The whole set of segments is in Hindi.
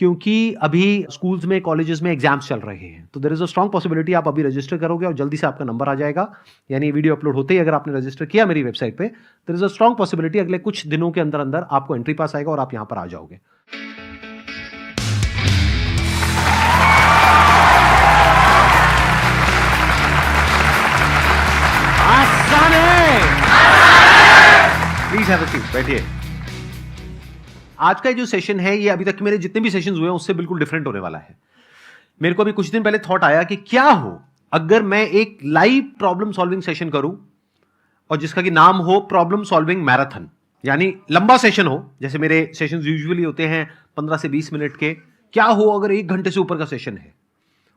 क्योंकि अभी स्कूल्स में कॉलेजेस में एग्जाम्स चल रहे हैं, तो there is a strong possibility आप अभी रजिस्टर करोगे और जल्दी से आपका नंबर आ जाएगा। यानी वीडियो अपलोड होते ही अगर आपने रजिस्टर किया मेरी वेबसाइट पे, there is a strong possibility अगले कुछ दिनों के अंदर अंदर आपको एंट्री पास आएगा और आप यहां पर आ जाओगे। आसान है। प्लीज हैव अ सीट, बैठिए। आज का जो सेशन है ये अभी तक मेरे जितने भी सेशंस हुए हैं उससे बिल्कुल डिफरेंट होने वाला है। मेरे को अभी कुछ दिन पहले थॉट आया कि क्या हो अगर मैं एक लाइव प्रॉब्लम सॉल्विंग सेशन करूं और जिसका कि नाम हो प्रॉब्लम सॉल्विंग मैराथन। यानी लंबा सेशन हो, जैसे मेरे सेशंस यूजुअली होते हैं 15 से 20 मिनट के। क्या हो अगर 1 घंटे से ऊपर का सेशन है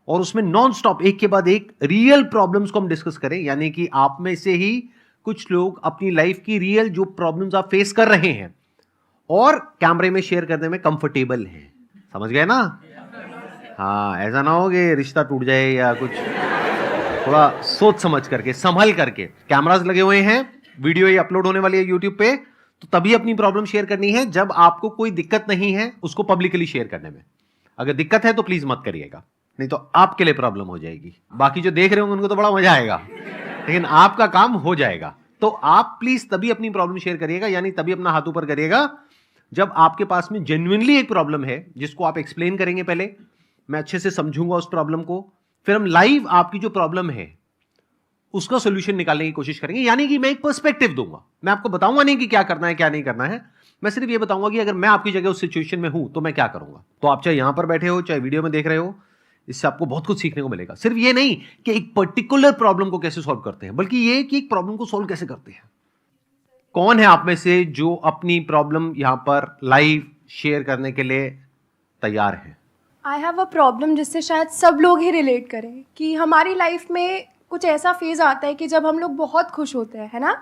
और उसमें नॉन स्टॉप एक के बाद एक रियल प्रॉब्लम्स को हम डिस्कस करें। यानी कि आप में से ही कुछ लोग अपनी लाइफ की रियल जो प्रॉब्लम्स आप फेस कर रहे हैं और कैमरे में शेयर करने में कंफर्टेबल हैं। समझ गए ना? हाँ, ऐसा ना हो कि रिश्ता टूट जाए या कुछ। थोड़ा सोच समझ करके, संभल करके। कैमरास लगे हुए हैं, वीडियो ये अपलोड होने वाली है यूट्यूब पे, तो तभी अपनी प्रॉब्लम शेयर करनी है जब आपको कोई दिक्कत नहीं है उसको पब्लिकली शेयर करने में। अगर दिक्कत है तो प्लीज मत करिएगा, नहीं तो आपके लिए प्रॉब्लम हो जाएगी। बाकी जो देख रहे होंगे उनको तो बड़ा मजा आएगा, लेकिन आपका काम हो जाएगा। तो आप प्लीज तभी अपनी प्रॉब्लम शेयर करिएगा, यानी तभी अपना हाथ ऊपर करिएगा जब आपके पास में जेन्युइनली एक प्रॉब्लम है जिसको आप एक्सप्लेन करेंगे। पहले मैं अच्छे से समझूंगा उस प्रॉब्लम को, फिर हम लाइव आपकी जो प्रॉब्लम है उसका सॉल्यूशन निकालने की कोशिश करेंगे। यानी कि मैं एक पर्सपेक्टिव दूंगा, मैं आपको बताऊंगा नहीं कि क्या करना है क्या नहीं करना है। मैं सिर्फ ये बताऊंगा कि अगर मैं आपकी जगह उस सिचुएशन में हूं तो मैं क्या करूंगा। तो आप चाहे यहां पर बैठे हो चाहे वीडियो में देख रहे हो, इससे आपको बहुत कुछ सीखने को मिलेगा। सिर्फ ये नहीं कि एक पर्टिकुलर प्रॉब्लम को कैसे सॉल्व करते हैं, बल्कि ये कि एक प्रॉब्लम को सॉल्व कैसे करते हैं। कौन है आप में से जो अपनी प्रॉब्लम यहां पर लाइव शेयर करने के लिए तैयार है? आई हैव अ प्रॉब्लम जिससे शायद सब लोग ही रिलेट करें कि हमारी लाइफ में कुछ ऐसा फेज़ आता है कि जब हम लोग बहुत खुश होते हैं, है ना,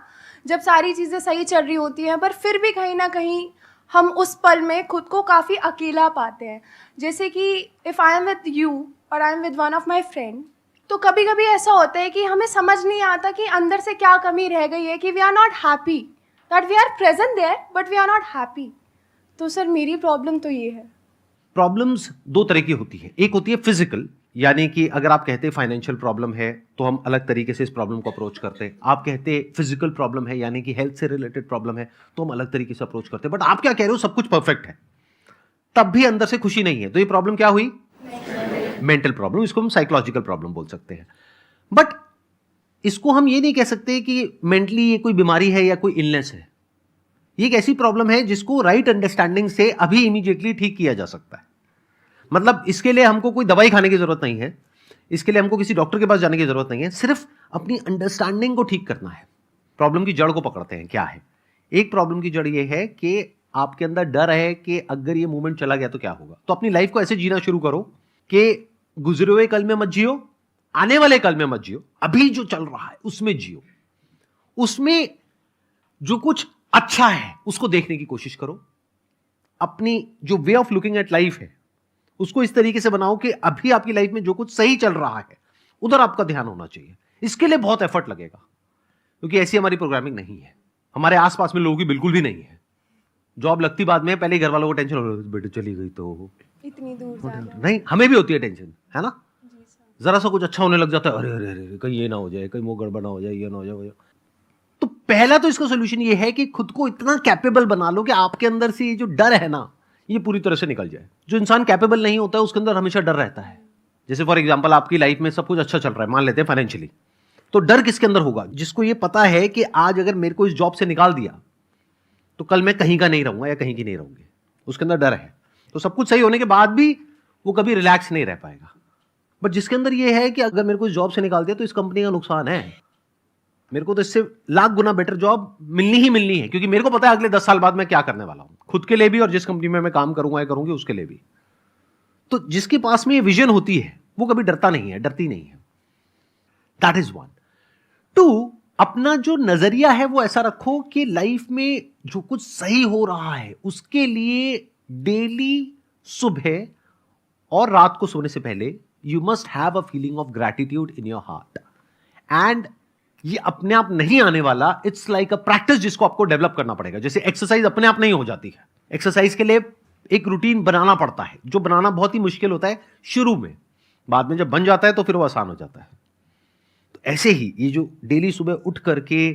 जब सारी चीज़ें सही चल रही होती हैं, पर फिर भी कहीं ना कहीं हम उस पल में खुद को काफ़ी अकेला पाते हैं। जैसे कि if I am with you और I am with one of my friend, तो कभी कभी ऐसा होता है कि हमें समझ नहीं आता कि अंदर से क्या कमी रह गई है, कि we are not happy, that we are present there but we are not happy. तो सर मेरी प्रॉब्लम तो ये है। प्रॉब्लम्स 2 तरह की होती है। एक होती है फिजिकल, यानी कि अगर आप कहते हैं फाइनेंशियल प्रॉब्लम है तो हम अलग तरीके से इस प्रॉब्लम को अप्रोच करते हैं। आप कहते हैं फिजिकल प्रॉब्लम है यानी कि हेल्थ से रिलेटेड प्रॉब्लम है तो हम अलग तरीके से अप्रोच करते हैं। बट आप क्या कह रहे हो, सब कुछ परफेक्ट है तब भी अंदर से खुशी नहीं है, तो ये प्रॉब्लम क्या हुई? Mental problem. इसको हम साइकोलॉजिकल प्रॉब्लम बोल सकते हैं। बट इसको हम ये नहीं कह सकते कि मेंटली ये कोई बीमारी है या कोई इलनेस है। ये एक ऐसी प्रॉब्लम है जिसको राइट अंडरस्टैंडिंग से अभी इमीडिएटली ठीक किया जा सकता है। मतलब इसके लिए हमको कोई दवाई खाने की जरूरत नहीं है, इसके लिए हमको किसी डॉक्टर के पास जाने की जरूरत नहीं है, सिर्फ अपनी अंडरस्टैंडिंग को ठीक करना है। प्रॉब्लम की जड़ को पकड़ते हैं, क्या है? एक प्रॉब्लम की जड़ ये है कि आपके अंदर डर है कि अगर ये मूवमेंट चला गया तो क्या होगा। तो अपनी लाइफ को ऐसे जीना शुरू करो कि गुजरे हुए कल में मत जियो, आने वाले कल में मत जियो, अभी जो चल रहा है उसमें जियो। उसमें जो कुछ अच्छा है उसको देखने की कोशिश करो। अपनी जो way of looking at life है उसको इस तरीके से बनाओ कि अभी आपकी लाइफ में जो कुछ सही चल रहा है उधर आपका ध्यान होना चाहिए। इसके लिए बहुत एफर्ट लगेगा क्योंकि ऐसी हमारी प्रोग्रामिंग नहीं है। हमारे आसपास में लोगों की बिल्कुल भी नहीं है। जॉब लगती बाद में, पहले घर वालों को टेंशन हो, बेटे चली गई तो इतनी दूर जाना। नहीं, हमें भी होती है टेंशन, है ना? जरा सा कुछ अच्छा होने लग जाता है, अरे अरे अरे कहीं ये ना हो जाए, कहीं वो गड़बड़ ना हो जाए, ये ना हो जाए। तो पहला तो इसका सोल्यूशन ये है कि खुद को इतना कैपेबल बना लो कि आपके अंदर से ये जो डर है ना ये पूरी तरह से निकल जाए। जो इंसान कैपेबल नहीं होता है उसके अंदर हमेशा डर रहता है। जैसे फॉर एग्जांपल आपकी लाइफ में सब कुछ अच्छा चल रहा है, मान लेते हैं फाइनेंशियली, तो डर किसके अंदर होगा? जिसको ये पता है कि आज अगर मेरे को इस जॉब से निकाल दिया तो कल मैं कहीं का नहीं रहूंगा या कहीं की नहीं रहूंगी, उसके अंदर डर है। तो सब कुछ सही होने के बाद भी वो कभी रिलैक्स नहीं रह पाएगा। बट जिसके अंदर ये है कि अगर मेरे को इस जॉब से निकाल दिया तो इस कंपनी का नुकसान है, मेरे को तो इससे लाख गुना बेटर जॉब मिलनी ही मिलनी है, क्योंकि मेरे को पता है अगले 10 साल बाद मैं क्या करने वाला हूं, खुद के लिए भी और जिस कंपनी में मैं काम करूंगा या करूंगी उसके लिए भी। तो जिसके पास में ये विजन होती है वो कभी डरता नहीं है, डरती नहीं है। That is 1। 2, अपना जो नजरिया है वो ऐसा रखो कि लाइफ में जो कुछ सही हो रहा है उसके लिए डेली सुबह और रात को सोने से पहले you must have a feeling of gratitude in your heart. And ये अपने आप नहीं आने वाला, इट्स लाइक अ प्रैक्टिस जिसको आपको डेवलप करना पड़ेगा। जैसे एक्सरसाइज अपने आप नहीं हो जाती है। एक्सरसाइज के लिए एक रूटीन बनाना पड़ता है, जो बनाना बहुत ही मुश्किल होता है शुरू में, बाद में जब बन जाता है तो फिर वो आसान हो जाता है। तो ऐसे ही ये जो डेली सुबह उठ करके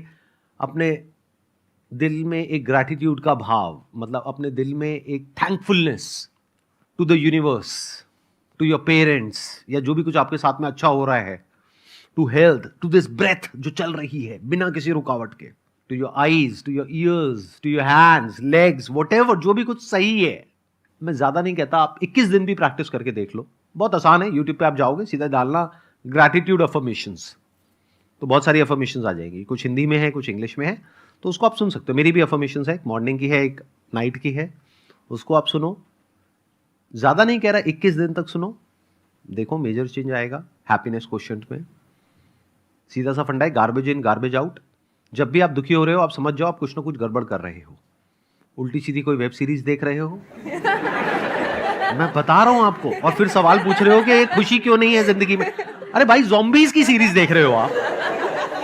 अपने दिल में एक ग्रैटिट्यूड का भाव, मतलब अपने दिल में एक thankfulness to the universe, to your parents, या जो भी कुछ आपके साथ में अच्छा हो रहा है, to health, to this breath जो चल रही है बिना किसी रुकावट के, to your eyes, to your ears, to your hands, legs, whatever, जो भी कुछ सही है। मैं ज्यादा नहीं कहता, आप 21 दिन भी प्रैक्टिस करके देख लो, बहुत आसान है। यूट्यूब पे आप जाओगे, सीधा डालना ग्रैटिट्यूड अफर्मेशंस, तो बहुत सारी अफर्मेशंस आ जाएंगी, कुछ हिंदी में है, कुछ इंग्लिश में है, तो उसको आप सुन सकते हो। मेरी भी अफर्मेशंस है, एक मॉर्निंग की है, एक नाइट की है, उसको आप सुनो। ज्यादा नहीं कह रहा, 21 दिन तक सुनो, देखो मेजर चेंज आएगा हैप्पीनेस क्वोशिएंट में। सीधा सा फंडा है, गार्बेज इन गार्बेज आउट। जब भी आप दुखी हो रहे हो, आप समझ जाओ आप कुछ ना कुछ गड़बड़ कर रहे हो, उल्टी सीधी कोई वेब सीरीज देख रहे हो। मैं बता रहा हूं आपको, और फिर सवाल पूछ रहे हो कि खुशी क्यों नहीं है जिंदगी में। अरे भाई, ज़ॉम्बीज़ की सीरीज देख रहे हो आप,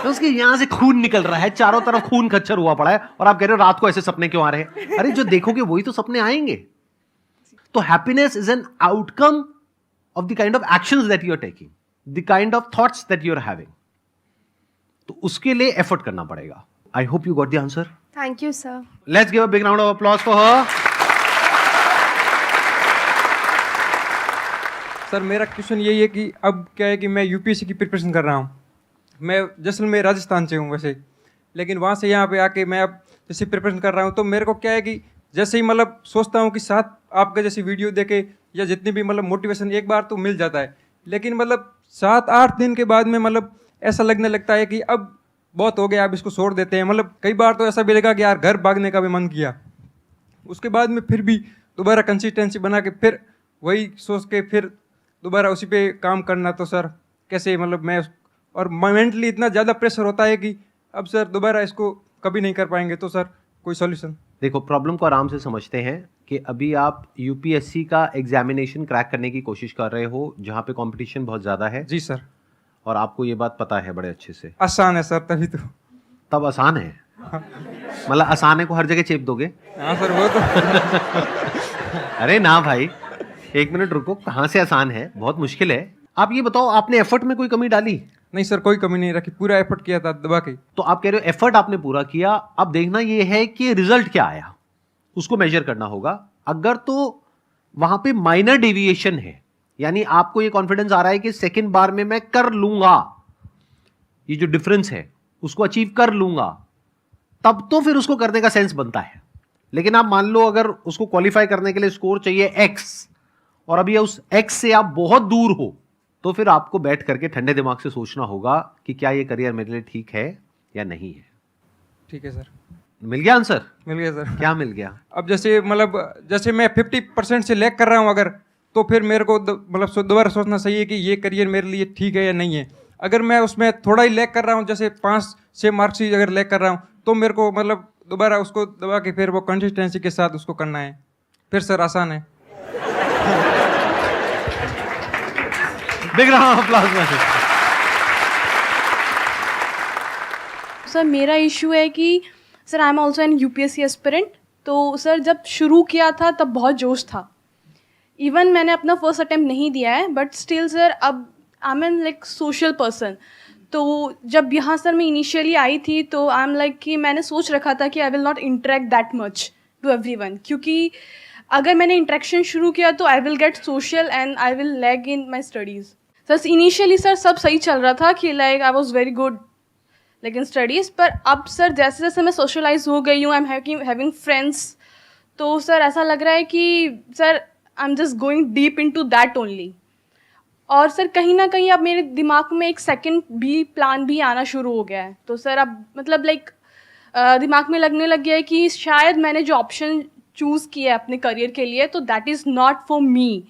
तो उसके यहां से खून निकल रहा है, चारों तरफ खून खच्चर हुआ पड़ा है, और आप कह रहे हो रात को ऐसे सपने क्यों आ रहे हैं। अरे जो देखोगे वही तो सपने आएंगे। तो happiness is an outcome of the kind of actions that you are taking, the kind of thoughts that you are having. तो उसके लिए एफर्ट करना पड़ेगा। I hope you got the answer. Thank you sir. Let's give a big round of applause for her. Sir मेरा क्वेश्चन यही है कि अब क्या है कि मैं यूपीएससी की प्रिपरेशन कर रहा हूँ। मैं जैसलमेर राजस्थान से हूँ वैसे, लेकिन वहाँ से यहाँ पे आके मैं अब जैसे प्रिपरेशन कर रहा हूँ, तो मेरे को क्या है कि जैसे ही मतलब सोचता हूँ कि साथ आपके जैसी वीडियो देखे या जितनी भी मतलब मोटिवेशन एक बार तो मिल जाता है, लेकिन मतलब 7-8 दिन के बाद में मतलब ऐसा लगने लगता है कि अब बहुत हो गया, अब इसको छोड़ देते हैं। मतलब कई बार तो ऐसा भी लगा कि यार घर भागने का भी मन किया। उसके बाद में फिर भी दोबारा कंसिस्टेंसी बना के फिर वही सोच के फिर दोबारा उसी पे काम करना। तो सर कैसे, मतलब मैं और मेंटली इतना ज़्यादा प्रेशर होता है कि अब सर दोबारा इसको कभी नहीं कर पाएंगे। तो सर कोई सॉल्यूशन? देखो, प्रॉब्लम को आराम से समझते हैं कि अभी आप यूपीएससी का एग्जामिनेशन क्रैक करने की कोशिश कर रहे हो, जहाँ पे कंपटीशन बहुत ज़्यादा है। जी सर। और आपको ये बात पता है बड़े अच्छे से। आसान है सर, तभी तो। तब आसान है, मतलब आसान है को हर जगह चेप दोगे। हाँ सर, वो तो अरे ना भाई, एक मिनट रुको, कहाँ से आसान है, बहुत मुश्किल है। आप ये बताओ, आपने एफर्ट में कोई कमी डाली? नहीं सर, कोई कमी नहीं रखी, पूरा एफर्ट किया था दबा के। तो आप कह रहे हो एफर्ट आपने पूरा किया, अब देखना ये है कि रिजल्ट क्या आया, उसको मेजर करना होगा। अगर तो वहां पे माइनर डेविएशन है, यानी आपको ये कॉन्फिडेंस आ रहा है कि सेकंड बार में मैं कर लूंगा, ये जो डिफरेंस है उसको अचीव कर लूंगा, तब तो फिर उसको करने का सेंस बनता है। लेकिन आप मान लो अगर उसको क्वालिफाई करने के लिए स्कोर चाहिए एक्स, और अभी उस एक्स से आप बहुत दूर हो, तो फिर आपको बैठ करके ठंडे दिमाग से सोचना होगा कि क्या ये करियर मेरे लिए ठीक है या नहीं है। ठीक है सर। मिल गया आंसर? मिल गया सर। क्या मिल गया? अब जैसे मतलब जैसे मैं 50% से लैग कर रहा हूँ अगर, तो फिर मेरे को मतलब दोबारा सोचना चाहिए है कि ये करियर मेरे लिए ठीक है या नहीं है। अगर मैं उसमें थोड़ा ही लैग कर रहा हूँ, जैसे 5-6 मार्क्स ही अगर लैग कर रहा हूँ, तो मेरे को मतलब दोबारा उसको दबा के फिर वो कंसिस्टेंसी के साथ उसको करना है। फिर सर आसान है। Big round of applause. Sir मेरा इशू है कि sir I am also an UPSC aspirant. तो सर जब शुरू किया था तब बहुत जोश था, इवन मैंने अपना फर्स्ट अटेम्प्ट नहीं दिया है, बट स्टिल सर अब I am an like social person. तो जब यहाँ सर मैं इनिशियली आई थी तो आई एम लाइक कि मैंने सोच रखा था कि I will not interact that much to everyone, क्योंकि अगर मैंने इंटरेक्शन शुरू किया तो I will get social and I will lag in my studies. Sir initially sir सब सही चल रहा था कि like I was very good लेकिन स्टडीज़, पर अब सर जैसे जैसे मैं सोशलाइज हो गई हूँ, आई एम हैविंग फ्रेंड्स, तो सर ऐसा लग रहा है कि sir I am just going deep into that only. और सर कहीं ना कहीं अब मेरे दिमाग में एक सेकंड भी प्लान भी आना शुरू हो गया है। तो सर अब मतलब लाइक दिमाग में लगने लग गया है कि शायद मैंने जो ऑप्शन चूज़ किया है अपने करियर के लिए, तो that is not for me,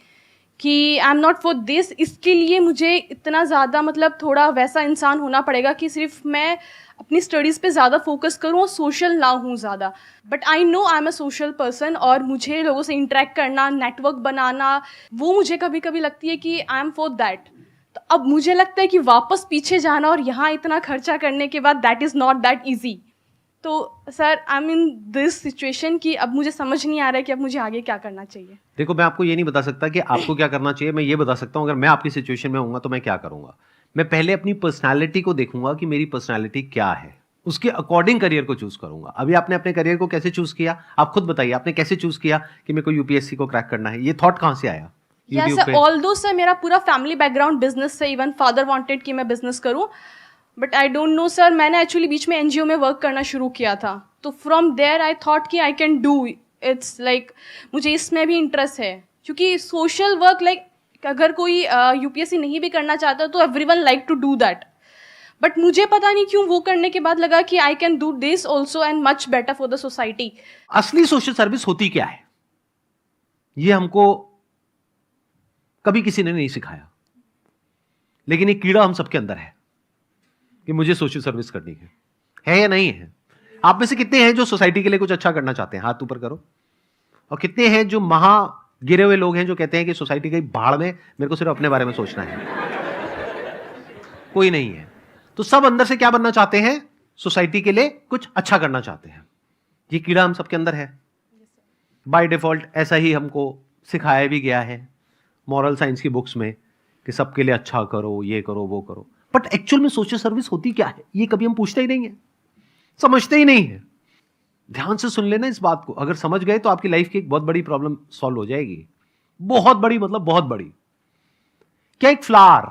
कि I am not for this. इसके लिए मुझे इतना ज़्यादा मतलब थोड़ा वैसा इंसान होना पड़ेगा कि सिर्फ मैं अपनी स्टडीज़ पे ज़्यादा फोकस करूँ और सोशल ना हूँ ज़्यादा। But I no I am a social person, और मुझे लोगों से इंटरेक्ट करना, नेटवर्क बनाना, वो मुझे कभी कभी लगती है कि आई एम फॉर दैट। तो अब मुझे लगता है कि वापस पीछे जाना और यहाँ इतना खर्चा करने के बाद that is not that easy. तो sir I am in this situation कि अब मुझे समझ नहीं आ रहा है कि अब मुझे आगे क्या करना चाहिए। देखो, मैं आपको ये नहीं बता सकता कि आपको क्या करना चाहिए। मैं ये बता सकता हूँ अगर मैं आपकी सिचुएशन में होऊंगा तो मैं क्या करूंगा। मैं पहले अपनी पर्सनालिटी को देखूंगा कि मेरी पर्सनालिटी क्या है, उसके अकॉर्डिंग करियर को चूज करूंगा। अभी आपने अपने करियर को कैसे चूज किया, आप खुद बताइए, आपने कैसे चूज किया कि मेरे को यूपीएससी को क्रैक करना है? ये थॉट कहां से आया? यस YouTube सर, पे? ऑल्दो सर मेरा पूरा फैमिली बैकग्राउंड बिजनेस से, इवन फादर वांटेड कि मैं बिजनेस करूं, but I don't no sir, मैंने एक्चुअली बीच में एनजीओ में वर्क करना शुरू किया था, तो फ्रॉम देयर आई थॉट कि I can do it's like मुझे इसमें भी इंटरेस्ट है, क्योंकि सोशल वर्क लाइक अगर कोई यूपीएससी नहीं भी करना चाहता तो everyone like to do that, but मुझे पता नहीं क्यों वो करने के बाद लगा कि I can do this also and much better for the society. असली सोशल सर्विस होती क्या है, ये हमको कभी किसी ने नहीं सिखाया, लेकिन एक कीड़ा हम सबके अंदर है कि मुझे सोशल सर्विस करनी है या नहीं है? आप में से कितने हैं जो सोसाइटी के लिए कुछ अच्छा करना चाहते हैं? हाथ ऊपर करो। और कितने हैं जो महा गिरे हुए लोग हैं जो कहते हैं कि सोसाइटी की भाड़ में, मेरे को सिर्फ अपने बारे में सोचना है? कोई नहीं है। तो सब अंदर से क्या बनना चाहते हैं? सोसाइटी के लिए कुछ अच्छा करना चाहते हैं। ये कीड़ा हम सबके अंदर है बाय डिफॉल्ट। ऐसा ही हमको सिखाया भी गया है मॉरल साइंस की बुक्स में कि सबके लिए अच्छा करो, ये करो, वो करो। बट एक्चुअल में सोशल सर्विस होती क्या है, ये कभी हम पूछते ही नहीं है, समझते ही नहीं है। ध्यान से सुन लेना इस बात को, अगर समझ गए तो आपकी लाइफ की एक बहुत बड़ी प्रॉब्लम सॉल्व हो जाएगी। बहुत बड़ी, मतलब बहुत बड़ी। क्या एक फ्लावर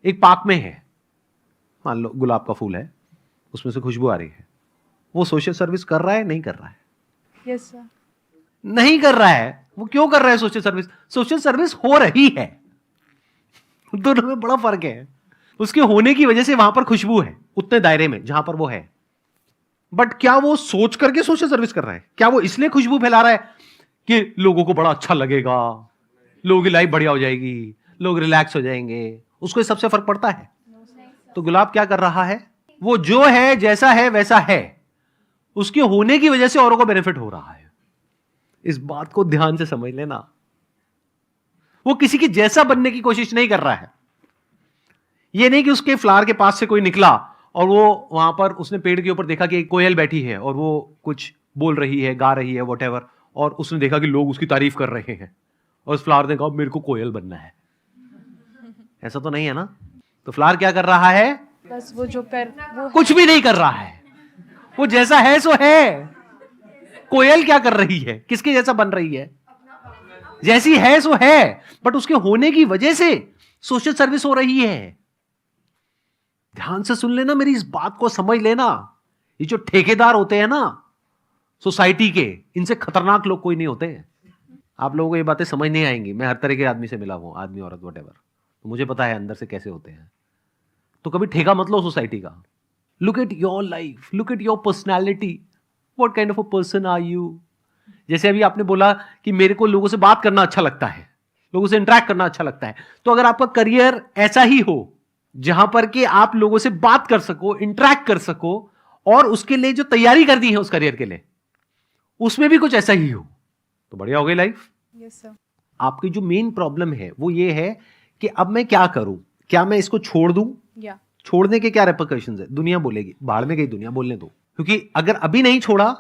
एक पार्क में है, मान लो गुलाब का फूल है, उसमें से खुशबू आ रही है, वो सोशल सर्विस कर रहा है? नहीं कर रहा है? Yes sir. नहीं कर रहा है। वो क्यों कर रहा है सोशल सर्विस? सोशल सर्विस हो रही है। दोनों में बड़ा फर्क है। उसके होने की वजह से वहां पर खुशबू है उतने दायरे में जहां पर वो है, बट क्या वो सोच करके सोशल सर्विस कर रहा है? क्या वो इसलिए खुशबू फैला रहा है कि लोगों को बड़ा अच्छा लगेगा, लोगों की लाइफ बढ़िया हो जाएगी, लोग रिलैक्स हो जाएंगे? उसको इस सबसे फर्क पड़ता है? तो गुलाब क्या कर रहा है? वो जो है, जैसा है वैसा है, उसके होने की वजह से औरों को बेनिफिट हो रहा है। इस बात को ध्यान से समझ लेना। वो किसी की जैसा बनने की कोशिश नहीं कर रहा है। ये नहीं कि उसके फ्लावर के पास से कोई निकला और वो वहां पर उसने पेड़ के ऊपर देखा कि एक कोयल बैठी है और वो कुछ बोल रही है, गा रही है, व्हाटएवर, और उसने देखा कि लोग उसकी तारीफ कर रहे हैं और उस फ्लावर ने कहा मेरे को कोयल बनना है। ऐसा तो नहीं है ना? तो फ्लावर क्या कर रहा है? बस वो जो कर वो कुछ भी नहीं कर रहा है। वो जैसा है सो है। कोयल क्या कर रही है? किसके जैसा बन रही है? जैसी है सो है, बट उसके होने की वजह से सोशल सर्विस हो रही है। ध्यान से सुन लेना, मेरी इस बात को समझ लेना। ये जो ठेकेदार होते हैं ना सोसाइटी के, इनसे खतरनाक लोग कोई नहीं होते हैं। आप लोगों को ये बातें समझ नहीं आएंगी। मैं हर तरह के आदमी से मिला हूं, आदमी, औरत, व्हाटएवर, तो मुझे पता है अंदर से कैसे होते हैं। तो कभी ठेका मत लो सोसाइटी का। Look at your life, look at your personality. What kind of a person are you? जैसे अभी आपने बोला कि मेरे को लोगों से बात करना अच्छा लगता है, लोगों से इंटरेक्ट करना अच्छा लगता है, तो अगर आपका करियर ऐसा ही हो जहां पर कि आप लोगों से बात कर सको, इंटरेक्ट कर सको, और उसके लिए जो तैयारी करनी है उस करियर के लिए उसमें भी कुछ ऐसा ही हो, तो बढ़िया हो गई लाइफ। Yes sir. आपकी जो मेन प्रॉब्लम है वो ये है कि अब मैं क्या करूं? क्या मैं इसको छोड़ दूं? या छोड़ने के क्या रेपरकशंस है? दुनिया बोलेगी, बाहर में गई दुनिया, बोलने दो। क्योंकि अगर अभी नहीं छोड़ा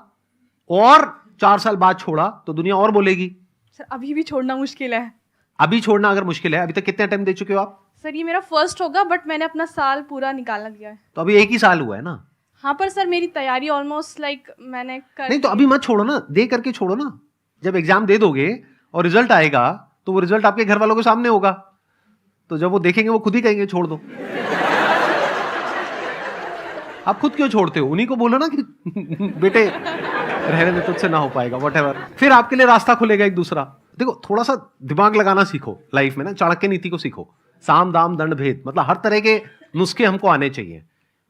और 4 साल बाद छोड़ा तो दुनिया और बोलेगी। सर अभी भी छोड़ना मुश्किल है। अभी छोड़ना अगर मुश्किल है, अभी तक कितने अटेम्प्ट दे चुके हो आप? सर ये मेरा फर्स्ट होगा, बट मैंने अपना साल पूरा निकाला दिया है। तो अभी 1 ही साल हुआ है ना? हाँ, पर सर मेरी तैयारी ऑलमोस्ट लाइक मैंने कर नहीं तो अभी मत छोड़ो ना, दे करके छोड़ो ना। जब एग्जाम दे दोगे और रिजल्ट आएगा तो वो रिजल्ट आपके घर वालों के सामने होगा, तो जब वो देखेंगे वो खुद ही कहेंगे छोड़ दो। आप खुद क्यों छोड़ते हो? उन्हीं को बोलो ना कि बेटे रहने दे, तुझसे ना हो पाएगा, व्हाटएवर। फिर आपके लिए रास्ता खुलेगा एक दूसरा। देखो, थोड़ा सा दिमाग लगाना सीखो लाइफ में ना, चाणक्य नीति को सीखो। साम दाम दंड भेद, मतलब हर तरह के नुस्खे हमको आने चाहिए,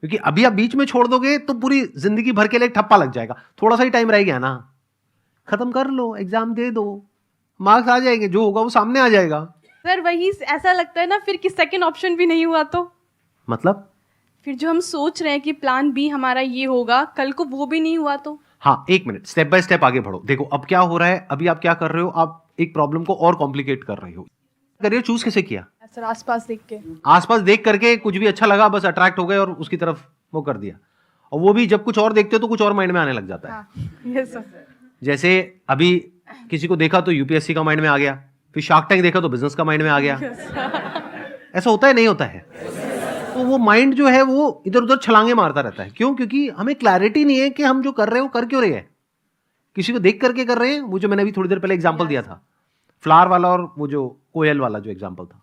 क्योंकि अभी आप बीच में छोड़ दोगे तो पूरी जिंदगी भर के लिए ठप्पा लग जाएगा। थोड़ा सा ही टाइम रह गया ना, खत्म कर लो, एग्जाम दे दो, मार्क्स आ जाएंगे, जो होगा वो सामने आ जाएगा। सर वही ऐसा लगता है ना फिर कि सेकंड ऑप्शन भी नहीं हुआ तो मतलब फिर जो हम सोच रहे हैं कि प्लान बी हमारा ये होगा, कल को वो भी नहीं हुआ तो। हाँ, 1 मिनट, स्टेप बाय स्टेप आगे बढ़ो। देखो अब क्या हो रहा है, अभी आप क्या कर रहे हो, आप एक प्रॉब्लम को और कॉम्प्लिकेट कर रहे हो। करियर चूज कैसे किया? सर आसपास देख के। आसपास देख करके कुछ भी अच्छा लगा, बस अट्रैक्ट हो गए और उसकी तरफ वो कर दिया। और वो भी जब कुछ और देखते हो तो कुछ और माइंड में आने लग जाता है। Yes sir. जैसे अभी किसी को देखा तो यूपीएससी का माइंड में आ गया, फिर शार्क टैंक देखा तो बिजनेस का माइंड में आ गया। ऐसा होता है नहीं होता है? तो वो माइंड जो है वो इधर उधर छलांगे मारता रहता है। क्यों? क्योंकि हमें क्लैरिटी नहीं है कि हम जो कर रहे हैं वो कर क्यों रहे हैं। किसी को देख करके कर रहे हैं, वो जो मैंने अभी थोड़ी देर पहले एग्जांपल दिया था फ्लावर वाला और वो जो कोयल वाला जो एग्जांपल था,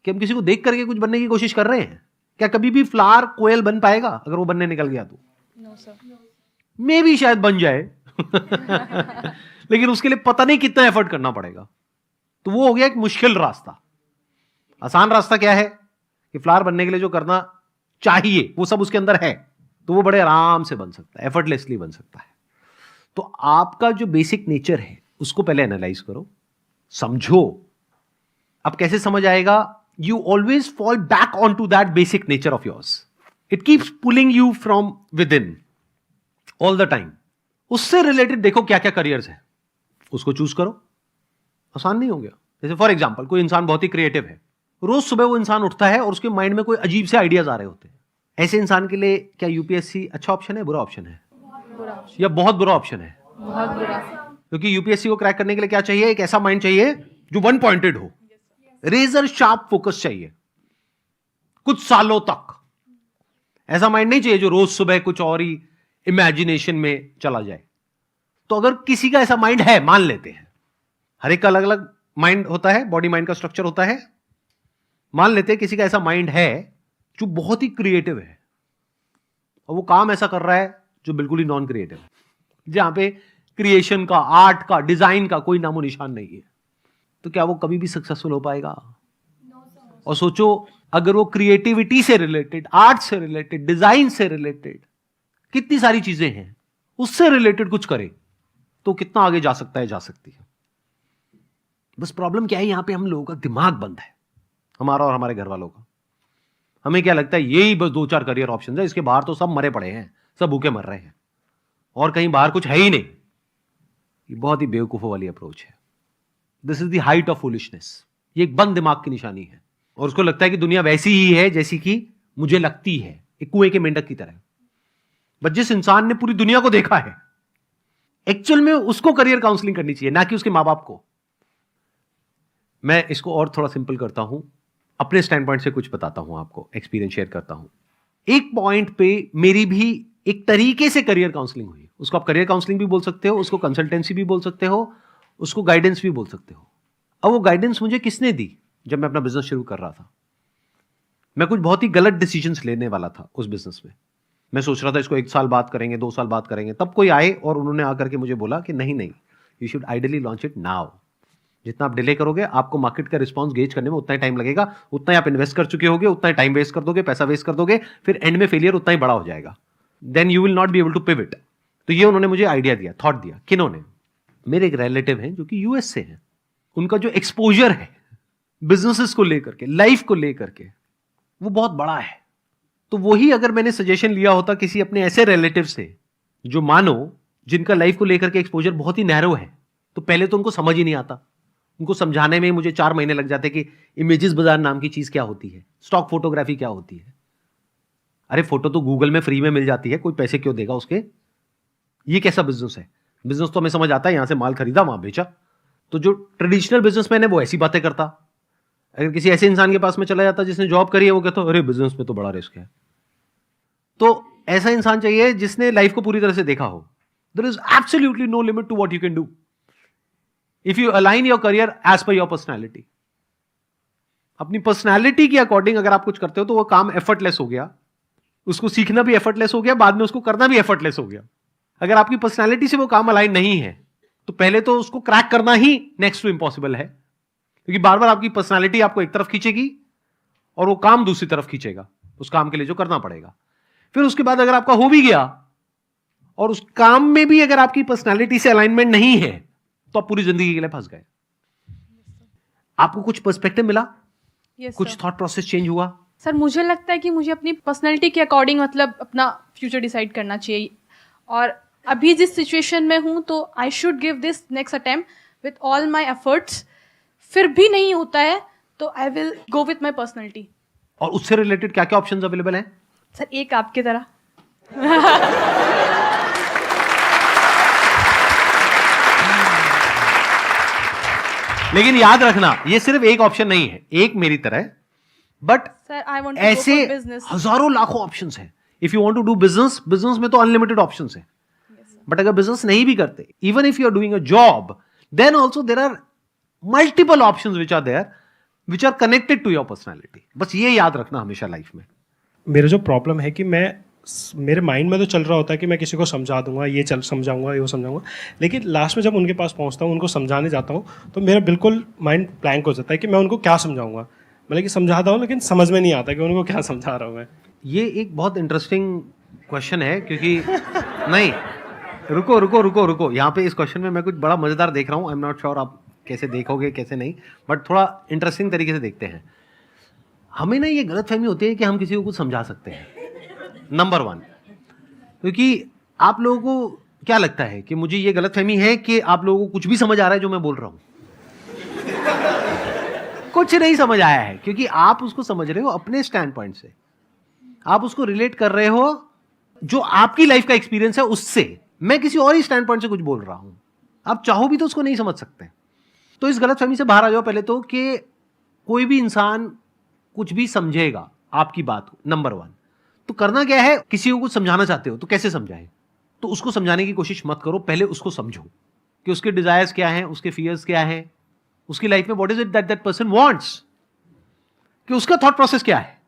कि हम किसी को देख करके कुछ बनने की कोशिश कर रहे हैं। क्या कभी भी फ्लावर कोयल बन पाएगा? अगर वो बनने निकल गया तो नो सर। मे भी शायद बन जाए लेकिन उसके लिए पता नहीं कितना एफर्ट करना पड़ेगा। तो वो हो गया एक मुश्किल रास्ता। आसान रास्ता क्या है कि फ्लावर बनने के लिए जो करना चाहिए वो सब उसके अंदर है, तो वो बड़े आराम से बन सकता है, एफर्टलेसली बन सकता है। तो आपका जो बेसिक नेचर है उसको पहले एनालाइज करो, समझो। अब कैसे समझ आएगा? You always fall back on to that basic nature of yours. It keeps pulling you from within all the time. उससे रिलेटेड देखो क्या क्या करियर्स है, उसको चूज करो। आसान नहीं हो गया। जैसे फॉर एग्जाम्पल कोई इंसान बहुत ही क्रिएटिव है, रोज सुबह वो इंसान उठता है और उसके माइंड में कोई अजीब से आइडियाज आ रहे होते हैं। ऐसे इंसान के लिए क्या यूपीएससी अच्छा ऑप्शन है, बुरा ऑप्शन है, या बहुत बुरा ऑप्शन है? बहुत बुरा। क्योंकि यूपीएससी को क्रैक करने के लिए क्या चाहिए? एक ऐसा माइंड चाहिए जो वन पॉइंटेड हो, रेजर शार्प फोकस चाहिए कुछ सालों तक। ऐसा माइंड नहीं चाहिए जो रोज सुबह कुछ और ही इमेजिनेशन में चला जाए। तो अगर किसी का ऐसा माइंड है, मान लेते हैं, हर एक का अलग अलग माइंड होता है, बॉडी माइंड का स्ट्रक्चर होता है। मान लेते हैं किसी का ऐसा माइंड है जो बहुत ही क्रिएटिव है और वो काम ऐसा कर रहा है जो बिल्कुल ही नॉन क्रिएटिव है, जहां पे क्रिएशन का, आर्ट का, डिजाइन का कोई नामो निशान नहीं है। तो क्या वो कभी भी सक्सेसफुल हो पाएगा? और सोचो अगर वो क्रिएटिविटी से रिलेटेड, आर्ट से रिलेटेड, डिजाइन से रिलेटेड कितनी सारी चीजें हैं, उससे रिलेटेड कुछ करे तो कितना आगे जा सकता है, जा सकती है। बस प्रॉब्लम क्या है, यहां पे हम लोगों का दिमाग बंद है, हमारा और हमारे घर वालों का। हमें क्या लगता है यही बस 2-4 करियर ऑप्शन है, इसके बाहर तो सब मरे पड़े हैं, सब भूखे मर रहे हैं और कहीं बाहर कुछ है ही नहीं। ये बहुत ही बेवकूफों वाली अप्रोच है। This is the height of foolishness. ये एक बंद दिमाग की निशानी है और उसको लगता है कि दुनिया वैसी ही है जैसी कि मुझे लगती है, एक कुएं के मेंढक की तरह। बट जिस इंसान ने पूरी दुनिया को देखा है, एक्चुअल में उसको करियर काउंसलिंग करनी चाहिए, ना कि उसके मां बाप को। मैं इसको और थोड़ा सिंपल करता हूं, अपने स्टैंड पॉइंट से कुछ बताता हूं आपको, एक्सपीरियंस शेयर करता हूं। एक पॉइंट पे मेरी भी एक तरीके से करियर काउंसलिंग हुई। उसको आप करियर काउंसलिंग भी बोल सकते हो, उसको कंसल्टेंसी भी बोल सकते हो, उसको गाइडेंस भी बोल सकते हो। अब वो गाइडेंस मुझे किसने दी? जब मैं अपना बिजनेस शुरू कर रहा था, मैं कुछ बहुत ही गलत डिसीजंस लेने वाला था उस बिजनेस में। मैं सोच रहा था इसको 1 साल बाद करेंगे, 2 साल बाद करेंगे। तब कोई आए और उन्होंने आकर के मुझे बोला कि नहीं, you should ideally launch it now. जितना आप डिले करोगे, आपको मार्केट का रिस्पॉन्स गेज करने में उतना ही टाइम लगेगा, उतना ही आप इन्वेस्ट कर चुके होगे, उतना ही टाइम वेस्ट कर दोगे, पैसा वेस्ट कर दोगे, फिर एंड में फेलियर उतना ही बड़ा हो जाएगा। Then you will not be able to pivot. तो ये उन्होंने मुझे आइडिया दिया, थॉट दिया। किन्होंने? मेरे एक रिलेटिव हैं जो कि यूएस से हैं। उनका जो एक्सपोजर है बिजनेसेस को लेकर के, लाइफ को लेकर के, वो बहुत बड़ा है। तो वही अगर मैंने सजेशन लिया होता किसी अपने ऐसे रिलेटिव से जो मानो जिनका लाइफ को लेकर के एक्सपोजर बहुत ही नैरो है, तो पहले तो उनको समझ ही नहीं आता। उनको समझाने में मुझे 4 महीने लग जाते कि इमेजेस बाजार नाम की चीज क्या होती है, स्टॉक फोटोग्राफी क्या होती है। अरे फोटो तो गूगल में फ्री में मिल जाती है, कोई पैसे क्यों देगा उसके? ये कैसा बिजनेस है? बिजनेस तो हमें समझ आता है, यहां से माल खरीदा वहां बेचा। तो जो ट्रेडिशनल बिजनेसमैन है वो ऐसी बातें करता। अगर किसी ऐसे इंसान के पास में चला जाता जिसने जॉब करी है, वो कहता अरे बिजनेस में तो बड़ा रिस्क है। तो ऐसा इंसान चाहिए जिसने लाइफ को पूरी तरह से देखा हो। There is absolutely no limit to what you can do if you align your career as per your personality. अपनी पर्सनैलिटी के अकॉर्डिंग अगर आप कुछ करते हो तो वो काम एफर्टलेस हो गया, उसको सीखना भी एफर्टलेस हो गया, बाद में उसको करना भी एफर्टलेस हो गया। अगर आपकी पर्सनैलिटी से वो काम अलाइन नहीं है तो पहले तो उसको क्रैक करना ही नेक्स्ट टू इम्पॉसिबल है, क्योंकि बार बार आपकी पर्सनैलिटी आपको एक तरफ खींचेगी और वो काम दूसरी तरफ खींचेगा, उस काम के लिए जो करना पड़ेगा। फिर उसके बाद अगर आपका हो भी गया और उस काम में भी अगर आपकी पर्सनैलिटी से अलाइनमेंट नहीं है तो आप पूरी जिंदगी के लिए फंस गए। आपको कुछ पर्सपेक्टिव मिला? यस कुछ थॉट प्रोसेस चेंज हुआ? सर, मुझे लगता है कि मुझे अपनी पर्सनैलिटी के अकॉर्डिंग मतलब अपना फ्यूचर डिसाइड करना चाहिए। और अभी जिस सिचुएशन में हूँ तो I should give this next attempt with all my efforts. फिर भी नहीं होता है तो I will go with my personality. और उससे रिलेटेड क्या क्या ऑप्शंस अवेलेबल हैं? सर, एक आपकी तरह लेकिन याद रखना, ये सिर्फ एक ऑप्शन नहीं है, एक मेरी तरह, बट सर आई वांट ऐसे टू गो फॉर बिजनेस। हजारों लाखों ऑप्शंस हैं। If you want to do business, business में तो अनलिमिटेड ऑप्शंस हैं। बट अगर बिजनेस नहीं भी करते, even if you are doing a job, then also there are multiple options which are there, which are connected to your personality. बस ये याद रखना हमेशा लाइफ में। मेरा जो प्रॉब्लम है कि मेरे माइंड में तो चल रहा होता है कि मैं किसी को समझा दूंगा, ये समझाऊंगा, ये समझाऊंगा, लेकिन लास्ट में जब उनके पास पहुंचता हूँ, उनको समझाने जाता हूँ, तो मेरा बिल्कुल माइंड ब्लैंक हो जाता है कि मैं उनको क्या समझाऊंगा। मतलब कि समझाता हूँ लेकिन समझ में नहीं आता कि उनको क्या समझा रहा हूँ मैं। ये एक बहुत इंटरेस्टिंग क्वेश्चन है, क्योंकि नहीं, रुको रुको रुको रुको, यहाँ पे इस क्वेश्चन में मैं कुछ बड़ा मजेदार देख रहा हूँ। आई एम नॉट श्योर आप कैसे देखोगे कैसे नहीं, बट थोड़ा इंटरेस्टिंग तरीके से देखते हैं। हमें ना ये गलतफहमी होती है कि हम किसी को कुछ समझा सकते हैं, नंबर 1। क्योंकि आप लोगों को क्या लगता है कि मुझे ये गलतफहमी है कि आप लोगों को कुछ भी समझ आ रहा है जो मैं बोल रहा हूं। कुछ नहीं समझ आया है, क्योंकि आप उसको समझ रहे हो अपने स्टैंड पॉइंट से, आप उसको रिलेट कर रहे हो जो आपकी लाइफ का एक्सपीरियंस है उससे। मैं किसी और ही स्टैंड पॉइंट से कुछ बोल रहा हूं, आप चाहो भी तो उसको नहीं समझ सकते। तो इस गलतफहमी से बाहर आ जाओ पहले तो, कि कोई भी इंसान कुछ भी समझेगा आपकी बात को, नंबर 1। तो करना क्या है, किसी को कुछ समझाना चाहते हो तो कैसे समझाएं? तो उसको समझाने की कोशिश मत करो, पहले उसको समझो कि उसके डिजायर्स क्या हैं, उसके फियर्स क्या हैं, उसकी लाइफ में what is it that person wants, कि उसका थॉट प्रोसेस क्या है।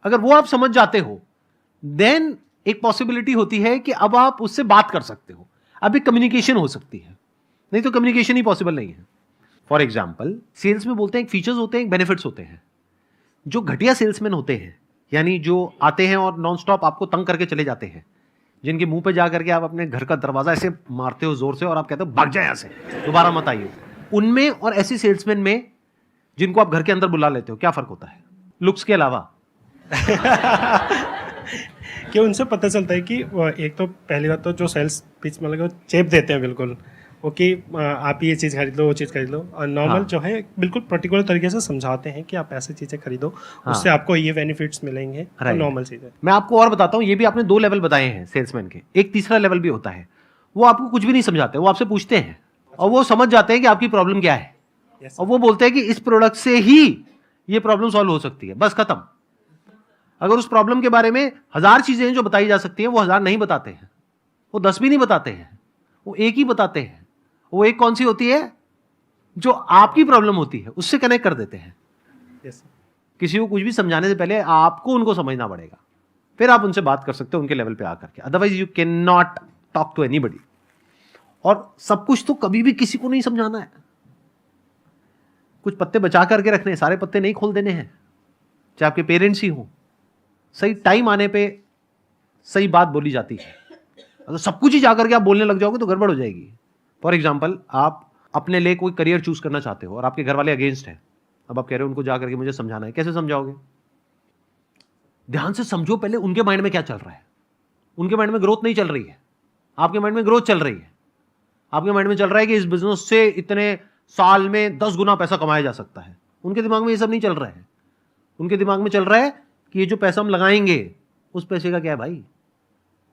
अगर वो आप समझ जाते हो, देन एक पॉसिबिलिटी होती है कि अब आप उससे बात कर सकते हो, अब एक कम्युनिकेशन हो सकती है। नहीं तो कम्युनिकेशन ही पॉसिबल नहीं है। फॉर एग्जाम्पल, सेल्स में बोलते हैं एक फीचर्स होते हैं, एक बेनिफिट्स होते हैं। जो घटिया सेल्समैन होते हैं, यानी जो आते हैं और नॉन स्टॉप आपको तंग करके चले जाते हैं, जिनके मुंह पे जा करके आप अपने घर का दरवाजा ऐसे मारते हो जोर से और आप कहते हो भाग जाए यहां से, दोबारा मत आइए, उनमें और ऐसी सेल्समैन में जिनको आप घर के अंदर बुला लेते हो, क्या फर्क होता है लुक्स के अलावा? कि उनसे पता चलता है कि एक तो पहली बात तो जो सेल्स पिच मतलब वो चेप देते हैं बिल्कुल, वो कि आप ये चीज़ खरीद लो, वो चीज़ खरीद लो। और नॉर्मल हाँ। जो है बिल्कुल पर्टिकुलर तरीके से समझाते हैं कि आप ऐसी चीज़ें खरीदो, हाँ। उससे आपको ये बेनिफिट्स मिलेंगे, तो Right. नॉर्मल चीज़ है। मैं आपको और बताता हूं, ये भी आपने 2 लेवल बताए हैं सेल्समैन के, एक तीसरा लेवल भी होता है। वो आपको कुछ भी नहीं समझाते, वो आपसे पूछते हैं और वो समझ जाते हैं कि आपकी प्रॉब्लम क्या है, Yes. और वो बोलते हैं कि इस प्रोडक्ट से ही ये प्रॉब्लम सॉल्व हो सकती है, बस खत्म। अगर उस प्रॉब्लम के बारे में 1000 चीजें हैं जो बताई जा सकती हैं, वो 1000 नहीं बताते हैं, वो 10 भी नहीं बताते हैं, वो एक ही बताते हैं। वो एक कौन सी होती है? जो आपकी प्रॉब्लम होती है उससे कनेक्ट कर देते हैं। Yes. किसी को कुछ भी समझाने से पहले आपको उनको समझना पड़ेगा, फिर आप उनसे बात कर सकते हो उनके लेवल पे आकर के, otherwise you can not talk to anybody. और सब कुछ तो कभी भी किसी को नहीं समझाना है, कुछ पत्ते बचा करके रखने हैं, सारे पत्ते नहीं खोल देने हैं, चाहे आपके पेरेंट्स ही हो। सही टाइम आने पे सही बात बोली जाती है, अगर सब कुछ ही जाकर के आप बोलने लग जाओगे तो गड़बड़ हो जाएगी। फॉर एग्जाम्पल, आप अपने लिए कोई करियर चूज करना चाहते हो और आपके घर वाले अगेंस्ट हैं, अब आप कह रहे हो उनको जाकर के मुझे समझाना है, कैसे समझाओगे? ध्यान से समझो पहले उनके माइंड में क्या चल रहा है। उनके माइंड में ग्रोथ नहीं चल रही है, आपके माइंड में ग्रोथ चल रही है। आपके माइंड में चल रहा है कि इस बिजनेस से इतने साल में 10 गुना पैसा कमाया जा सकता है। उनके दिमाग में ये सब नहीं चल रहा है, उनके दिमाग में चल रहा है कि ये जो पैसा हम लगाएंगे उस पैसे का क्या है भाई,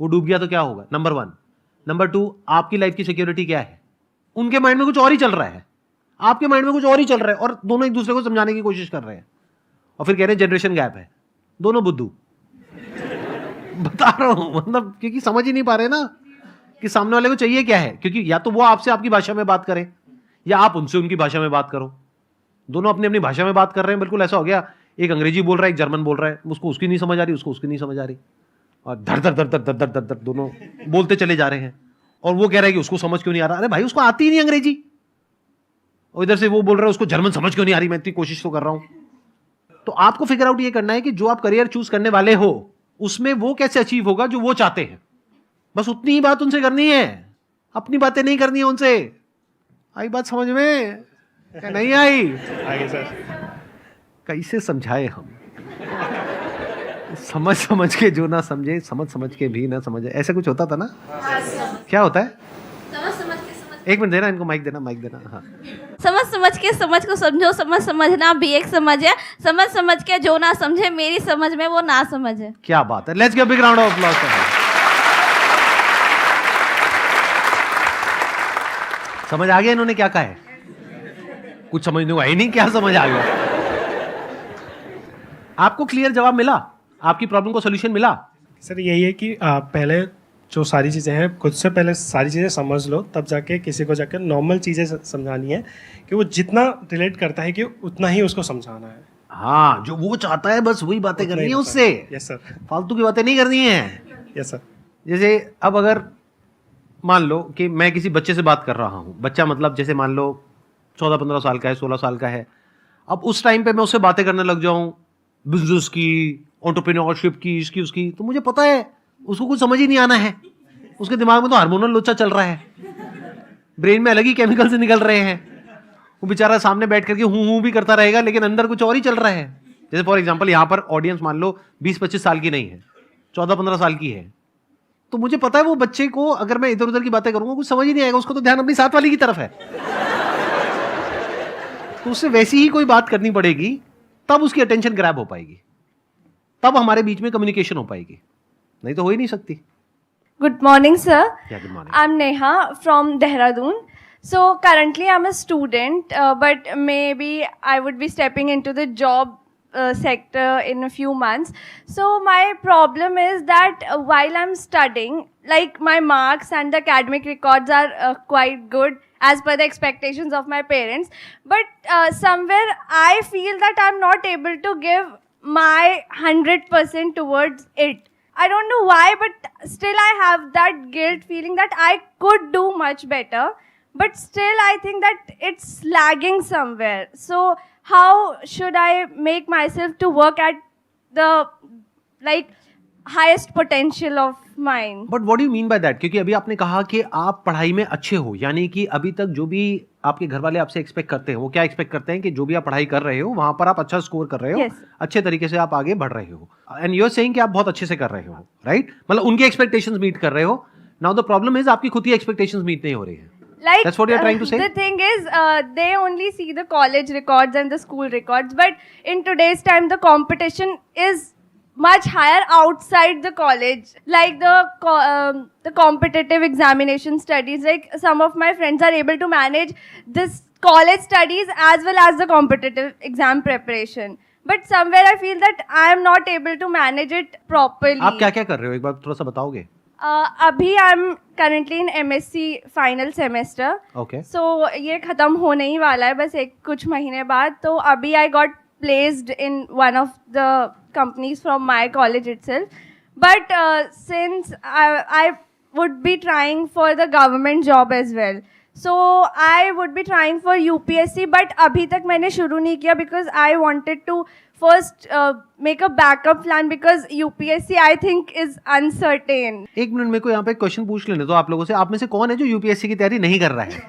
वो डूब गया तो क्या होगा, नंबर 1। नंबर 2, आपकी लाइफ की सिक्योरिटी क्या है। उनके माइंड में कुछ और ही चल रहा है, आपके माइंड में कुछ और ही चल रहा है, और दोनों एक दूसरे को समझाने की कोशिश कर रहे हैं और फिर कह रहे हैं जनरेशन गैप है। दोनों बुद्धू बता रहा हूं, मतलब क्योंकि समझ ही नहीं पा रहे ना कि सामने वाले को चाहिए क्या है। क्योंकि या तो वो आपसे आपकी भाषा में बात करें या आप उनसे उनकी भाषा में बात करो। दोनों अपनी अपनी भाषा में बात कर रहे हैं, बिल्कुल ऐसा हो गया, एक अंग्रेजी बोल रहा है, एक जर्मन बोल रहा है, उसको उसकी नहीं समझ आ रही, उसको उसकी नहीं समझ आ रही, और धर धर धर धर धर धर धर धर दोनों बोलते चले जा रहे हैं। और वो कह रहा है कि उसको समझ क्यों नहीं आ रहा, अरे भाई उसको आती ही नहीं अंग्रेजी। और इधर से वो बोल रहा है उसको जर्मन समझ क्यों नहीं आ रही, मैं इतनी कोशिश तो कर रहा हूं। तो आपको फिगर आउट ये करना है कि जो आप करियर चूज करने वाले हो उसमें वो कैसे अचीव होगा जो वो चाहते हैं। बस उतनी ही बात उनसे करनी है, अपनी बातें नहीं करनी है उनसे। आई बात समझ में? नहीं आई? आगे सर। कैसे समझाए हम? समझ समझ के जो ना समझे, समझ समझ के भी ना समझे, ऐसा कुछ होता था ना? क्या होता है? समझ समझ के समझ एक मिनट देना इनको, माइक देना। हाँ, समझ समझ के समझ को समझो, समझ समझना भी एक समझ है, समझ समझ के जो ना समझे मेरी समझ में वो ना समझ है। क्या बात है, let's give big round of applause. समझ आ गया इन्होंने क्या कहा है? कुछ समझने को है ही नहीं, क्या समझ आ गया? आपको क्लियर जवाब मिला? आपकी प्रॉब्लम को सोल्यूशन मिला? सर यही है कि पहले जो सारी चीज़ें हैं खुद से पहले सारी चीज़ें समझ लो, तब जाके किसी को जाकर नॉर्मल चीज़ें समझानी है कि वो जितना रिलेट करता है कि उतना ही उसको समझाना है। हाँ, जो वो चाहता है बस वही बातें करनी है उससे। Yes sir. फालतू की बातें नहीं करनी है। Yes sir. जैसे अब अगर मान लो कि मैं किसी बच्चे से बात कर रहा हूँ, बच्चा मतलब जैसे मान लो 14-15 साल का है, 16 साल का है, अब उस टाइम पे मैं उससे बातें करने लग जाऊँ बिजनेस की, एंटरप्रेन्योरशिप की, इसकी उसकी, तो मुझे पता है उसको कुछ समझ ही नहीं आना है। उसके दिमाग में तो हार्मोनल लोचा चल रहा है, ब्रेन में अलग ही केमिकल से निकल रहे हैं। वो बेचारा सामने बैठ करके हूँ भी करता रहेगा, लेकिन अंदर कुछ और ही चल रहा है। जैसे फॉर एग्जांपल यहाँ पर ऑडियंस मान लो 20-25 साल की नहीं है, 14-15 साल की है, तो मुझे पता है वो बच्चे को अगर मैं इधर उधर की बातें करूंगा कुछ समझ ही नहीं आएगा, उसको तो ध्यान अपनी साथ वाली की तरफ है। तो उससे वैसी ही कोई बात करनी पड़ेगी, तब उसकी अटेंशन ग्रैब हो पाएगी, तब हमारे बीच में कम्युनिकेशन हो पाएगी, नहीं तो हो ही नहीं सकती। Good morning, sir. Yeah, good morning. I'm Neha from Dehradun. So currently I'm a student, but maybe I would be stepping into the job sector in a few months. So my problem is that while I'm studying, like my marks and the academic records are quite good as per the expectations of my parents, but somewhere I feel that I'm not able to give my 100% towards it. I don't know why, but still I have that guilt feeling that I could do much better, but still I think that it's lagging somewhere. So how should I make myself to work at the highest potential of mine? But what do you mean by that? क्योंकि अभी आपने कहा कि आप पढ़ाई में अच्छे हो, यानी कि अभी तक जो भी आपके घर वाले आपसे एक्सपेक्ट करते हैं, वो क्या एक्सपेक्ट करते हैं कि जो भी आप पढ़ाई कर रहे हो वहां पर आप अच्छा स्कोर कर रहे हो, Yes. अच्छे तरीके से आप आगे बढ़ रहे हो, एंड यू आर सेइंग कि आप बहुत अच्छे से कर रहे हो, राइट? मतलब उनके एक्सपेक्टेशंस मीट कर रहे हो। नाउ द प्रॉब्लम इज आपकी खुद की एक्सपेक्टेशंस मीट नहीं हो रही है। Like, That's what you're trying to say? The thing is, they only see the college records and the school records, but in today's time, the competition is much higher outside the college. Like the competitive examination studies, like some of my friends are able to manage this college studies as well as the competitive exam preparation. But somewhere I feel that I am not able to manage it properly. आप क्या क्या कर रहे हो, एक बार थोड़ा सा बताओगे? अभी I am currently in MSc final semester. Okay. सो ये ख़त्म होने ही वाला है बस कुछ महीने बाद. तो अभी I got placed in one of the companies from my college itself. But since I would be trying for the government job as well. So I would be trying for UPSC, but अभी तक मैंने शुरू नहीं किया because I wanted to first make a backup plan because UPSC I think is uncertain. एक मिनट, मेरे को यहाँ पे क्वेश्चन पूछ लेने दो आप लोगों से। आप में से कौन है जो UPSC की तैयारी नहीं कर रहा है?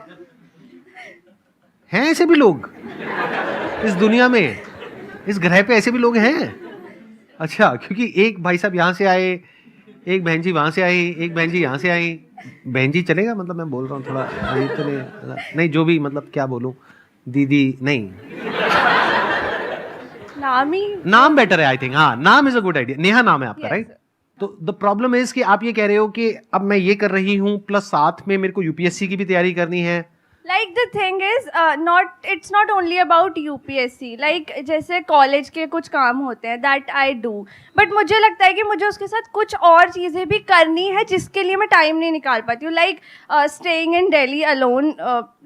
हैं ऐसे भी लोग इस दुनिया में, इस ग्रह पे ऐसे भी लोग हैं? अच्छा, क्योंकि एक भाई साहब यहाँ से आए, एक बहन जी वहाँ से आई, एक बहन जी यहाँ से आई। बहन जी चलेगा, मतलब मैं बोल रहा हूँ थोड़ा तो नहीं, जो भी मतलब क्या बोलूँ, दीदी नहीं, नाम बेटर है आई थिंक। हाँ, नाम is a good idea. Neha नाम है आपका, Yes, राइट? तो द प्रॉब्लम इज कि आप ये कह रहे हो कि अब मैं ये कर रही हूँ प्लस साथ में मेरे को UPSC की भी तैयारी करनी है। Like the thing is, it's not only about UPSC. Like जैसे कॉलेज के कुछ काम होते हैं that I do. But मुझे लगता है कि मुझे उसके साथ कुछ और चीज़ें भी करनी है जिसके लिए मैं टाइम नहीं निकाल पाती हूँ. Like staying in Delhi alone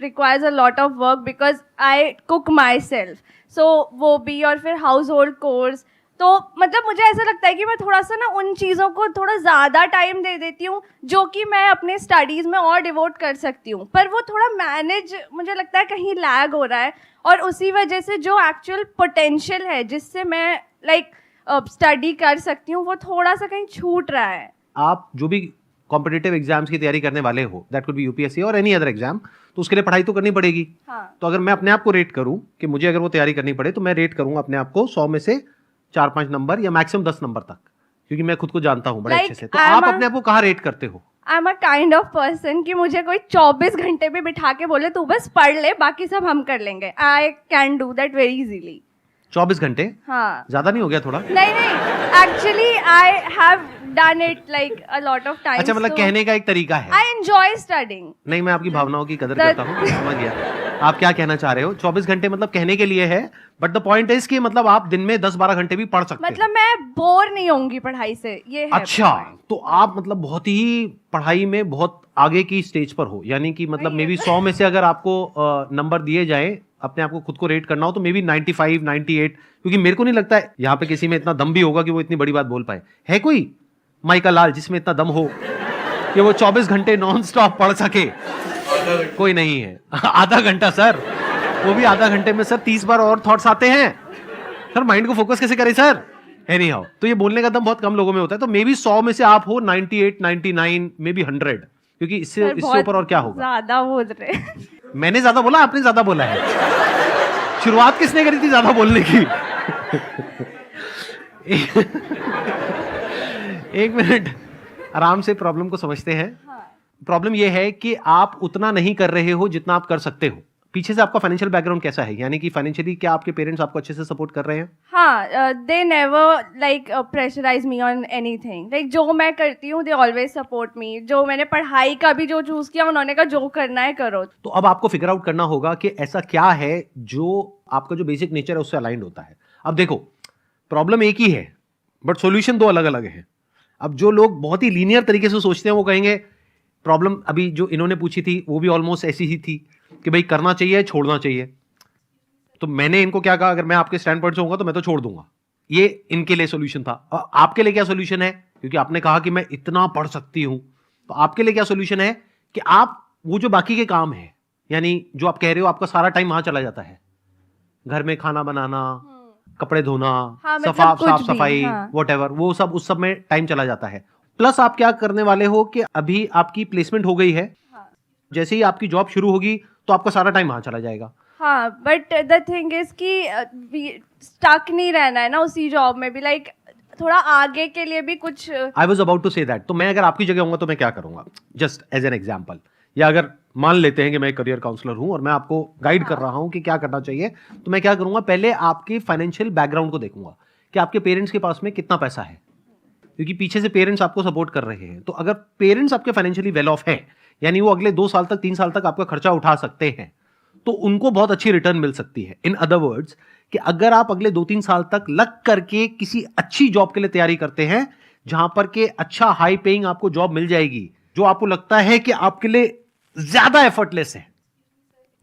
requires a lot of work because I cook myself. So वो भी, और फिर हाउस होल्ड कोर्स. तो मतलब मुझे ऐसा लगता है कि मैं थोड़ा सा ना उन चीज़ों को थोड़ा ज़्यादा टाइम दे देती हूँ जो कि मैं अपने स्टडीज़ में और डिवोट कर सकती हूँ, पर वो थोड़ा मैनेज मुझे लगता है कहीं लैग हो रहा है. और उसी वजह से जो एक्चुअल पोटेंशियल है जिससे मैं स्टडी कर सकती हूँ वो थोड़ा सा कहीं छूट रहा है. आप जो भी कॉम्पिटिटिव एग्जाम्स की तैयारी करने वाले हो, दैट कुड बी UPSC और एनी अदर एग्जाम, तो उसके लिए पढ़ाई तो करनी पड़ेगी. हाँ. तो अगर मैं अपने आप को रेट करूं कि मुझे अगर वो तैयारी करनी पड़े, तो मैं रेट करूंगा अपने आप को 100 में से 4-5 नंबर या मैक्सिमम 10 नंबर तक, क्योंकि मैं खुद को जानता हूँ बड़े Like, अच्छे से. तो आप अपने आप को कहाँ रेट करते हो? I am a kind of person कि मुझे कोई 24 घंटे भी बिठा के बोले तू बस पढ़ ले, बाकी सब हम कर लेंगे. I can do that very easily. 24 घंटे हाँ. ज्यादा नहीं हो गया थोड़ा? नहीं, actually I have done it like a lot of times. अच्छा, मतलब कहने का एक तरीका है. I enjoy studying. नहीं, मैं आपकी भावनाओं की कदर करता हूँ, समझ गया आप क्या कहना चाह रहे हो. 24 घंटे मतलब कहने के लिए है, बट द पॉइंट इज कि मतलब आप दिन में 10-12 घंटे भी पढ़ सकते मतलब मैं बोर नहीं होंगी पढ़ाई से, ये है. अच्छा, तो आप मतलब बहुत ही पढ़ाई में बहुत आगे की स्टेज पर हो, यानी कि मतलब मे बी 100 में से अगर आपको नंबर दिए जाए, अपने आप को खुद को रेट करना हो, तो मे बी 95, 98, क्योंकि मेरे को नहीं लगता है यहाँ पे किसी में इतना दम भी होगा कि वो इतनी बड़ी बात बोल पाए. है कोई माइका लाल जिसमें इतना दम हो कि वो 24 घंटे नॉन स्टॉप पढ़ सके? कोई नहीं है. आधा घंटा सर, वो भी आधा घंटे में सर 30 बार और थॉट्स आते हैं सर. माइंड को फोकस कैसे करें सर? एनी हाउ, तो ये बोलने का दम बहुत कम लोगों में होता है. तो मे बी 100 में से आप हो 98, 99, मे बी 100, क्योंकि इससे ऊपर और क्या होगा. ज्यादा बोल रहे. मैंने ज्यादा बोला, आपने ज्यादा बोला है. शुरुआत किसने करी थी ज्यादा बोलने की? एक मिनट, आराम से प्रॉब्लम को समझते हैं. प्रॉब्लम यह है कि आप उतना नहीं कर रहे हो जितना आप कर सकते हो. पीछे से आपका फाइनेंशियल बैकग्राउंड कैसा है, यानी कि फाइनेंशियली क्या आपके पेरेंट्स आपको अच्छे से सपोर्ट कर रहे हैं? हाँ, they never like pressurise me on anything. Like जो मैं करती हूँ दे ऑलवेज सपोर्ट मी. जो मैंने पढ़ाई का भी जो चूज किया, उन्होंने कहा जो करना है करो. तो अब आपको फिगर आउट करना होगा कि ऐसा क्या है जो आपका जो बेसिक नेचर है उससे अलाइंड होता है. अब देखो, प्रॉब्लम एक ही है बट सॉल्यूशन दो अलग अलग है. अब जो लोग बहुत ही लीनियर तरीके से सोचते हैं वो कहेंगे प्रॉब्लम अभी जो इन्होंने पूछी थी वो भी ऑलमोस्ट ऐसी ही थी कि भाई करना चाहिए छोड़ना चाहिए. तो मैंने इनको क्या कहा, अगर मैं आपके स्टैंड पॉइंट से होऊंगा तो मैं तो छोड़ दूंगा. ये इनके लिए सॉल्यूशन था. और आपके लिए क्या सॉल्यूशन है, क्योंकि आपने कहा कि मैं इतना पढ़ सकती हूं, तो आपके लिए क्या सॉल्यूशन है कि आप वो जो बाकी के काम है, यानी जो आप कह रहे हो आपका सारा टाइम वहां चला जाता है, घर में खाना बनाना, कपड़े धोना, हाँ, मतलब साफ कुछ भी, सफाई, हाँ. व्हाटएवर, वो सब उस सब में टाइम चला जाता है. प्लस आप क्या करने वाले हो कि अभी आपकी प्लेसमेंट हो गई है, जैसे ही आपकी जॉब शुरू होगी तो आपका सारा टाइम वहां चला जाएगा. हाँ, बट द थिंग इज कि स्टक नहीं रहना है ना उसी जॉब में भी. लाइक थोड़ा आगे के लिए भी कुछ. I was about to say that. तो मैं अगर आपकी जगह होऊंगा तो मैं क्या करूंगा, जस्ट एज एन एग्जाम्पल, या अगर मान लेते हैं कि मैं करियर काउंसलर हूं और मैं आपको गाइड कर रहा हूं कि क्या करना चाहिए, तो मैं क्या करूंगा, पहले आपके फाइनेंशियल बैकग्राउंड को देखूंगा कि आपके पेरेंट्स के पास में कितना पैसा है, क्योंकि पीछे से पेरेंट्स आपको सपोर्ट कर रहे हैं. तो अगर पेरेंट्स आपके फाइनेंशियली वेल ऑफ है, यानी वो अगले 2 साल तक 3 साल तक आपका खर्चा उठा सकते हैं, तो उनको बहुत अच्छी रिटर्न मिल सकती है. इन अदर वर्ड्स कि अगर आप अगले 2-3 साल तक लग करके किसी अच्छी जॉब के लिए तैयारी करते हैं, जहां पर के अच्छा हाई पेइंग आपको जॉब मिल जाएगी, जो आपको लगता है कि आपके लिए ज्यादा एफर्टलेस है,